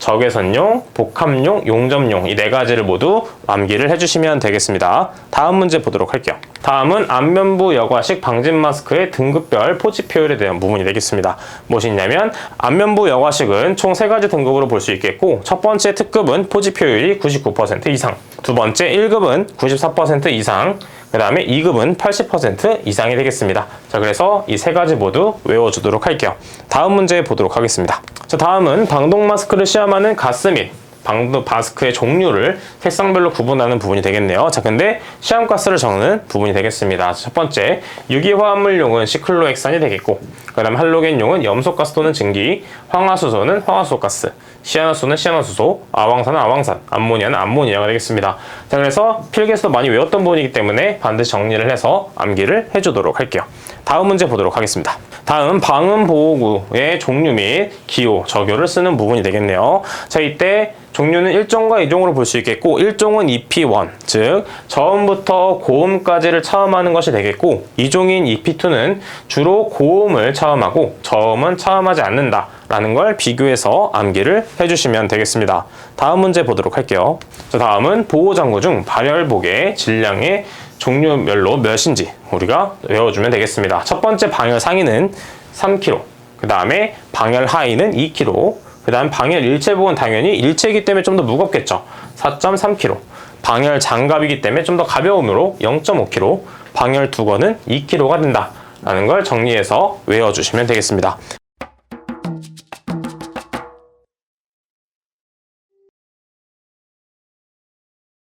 적외선용, 복합용, 용접용 이 4가지를 모두 암기를 해주시면 되겠습니다. 다음 문제 보도록 할게요. 다음은 안면부 여과식 방진 마스크의 등급별 포지 표율에 대한 부분이 되겠습니다. 무엇이 있냐면 안면부 여과식은 총 3가지 등급으로 볼 수 있겠고, 첫 번째 특급은 포지 표율이 99% 이상, 두 번째 1급은 94% 이상, 그 다음에 2급은 80% 이상이 되겠습니다. 자, 그래서 이 3가지 모두 외워주도록 할게요. 다음 문제 보도록 하겠습니다. 자, 다음은 방독 마스크를 시험하는 가스 및 방독 마스크의 종류를 색상별로 구분하는 부분이 되겠네요. 자, 근데 시험가스를 적는 부분이 되겠습니다. 첫 번째, 유기화합물용은 시클로헥산이 되겠고, 그 다음 할로겐용은 염소가스 또는 증기, 황화수소는 황화수소가스, 시아노수는 시아노수소, 아황산은 아황산, 암모니아는 암모니아가 되겠습니다. 자, 그래서 필기에서도 많이 외웠던 부분이기 때문에 반드시 정리를 해서 암기를 해주도록 할게요. 다음 문제 보도록 하겠습니다. 다음 방음보호구의 종류 및 기호, 적요를 쓰는 부분이 되겠네요. 자, 이때 종류는 1종과 2종으로 볼 수 있겠고, 1종은 EP1, 즉 저음부터 고음까지를 차음하는 것이 되겠고, 2종인 EP2는 주로 고음을 차음하고 저음은 차음하지 않는다 라는 걸 비교해서 암기를 해주시면 되겠습니다. 다음 문제 보도록 할게요. 자, 다음은 보호장구 중 발열복의 질량의 종류별로 몇인지 우리가 외워주면 되겠습니다. 첫 번째 방열 상위는 3kg, 그 다음에 방열 하위는 2kg, 그 다음 방열 일체복은 당연히 일체이기 때문에 좀 더 무겁겠죠. 4.3kg, 방열 장갑이기 때문에 좀 더 가벼움으로 0.5kg, 방열 두건은 2kg가 된다 라는 걸 정리해서 외워주시면 되겠습니다.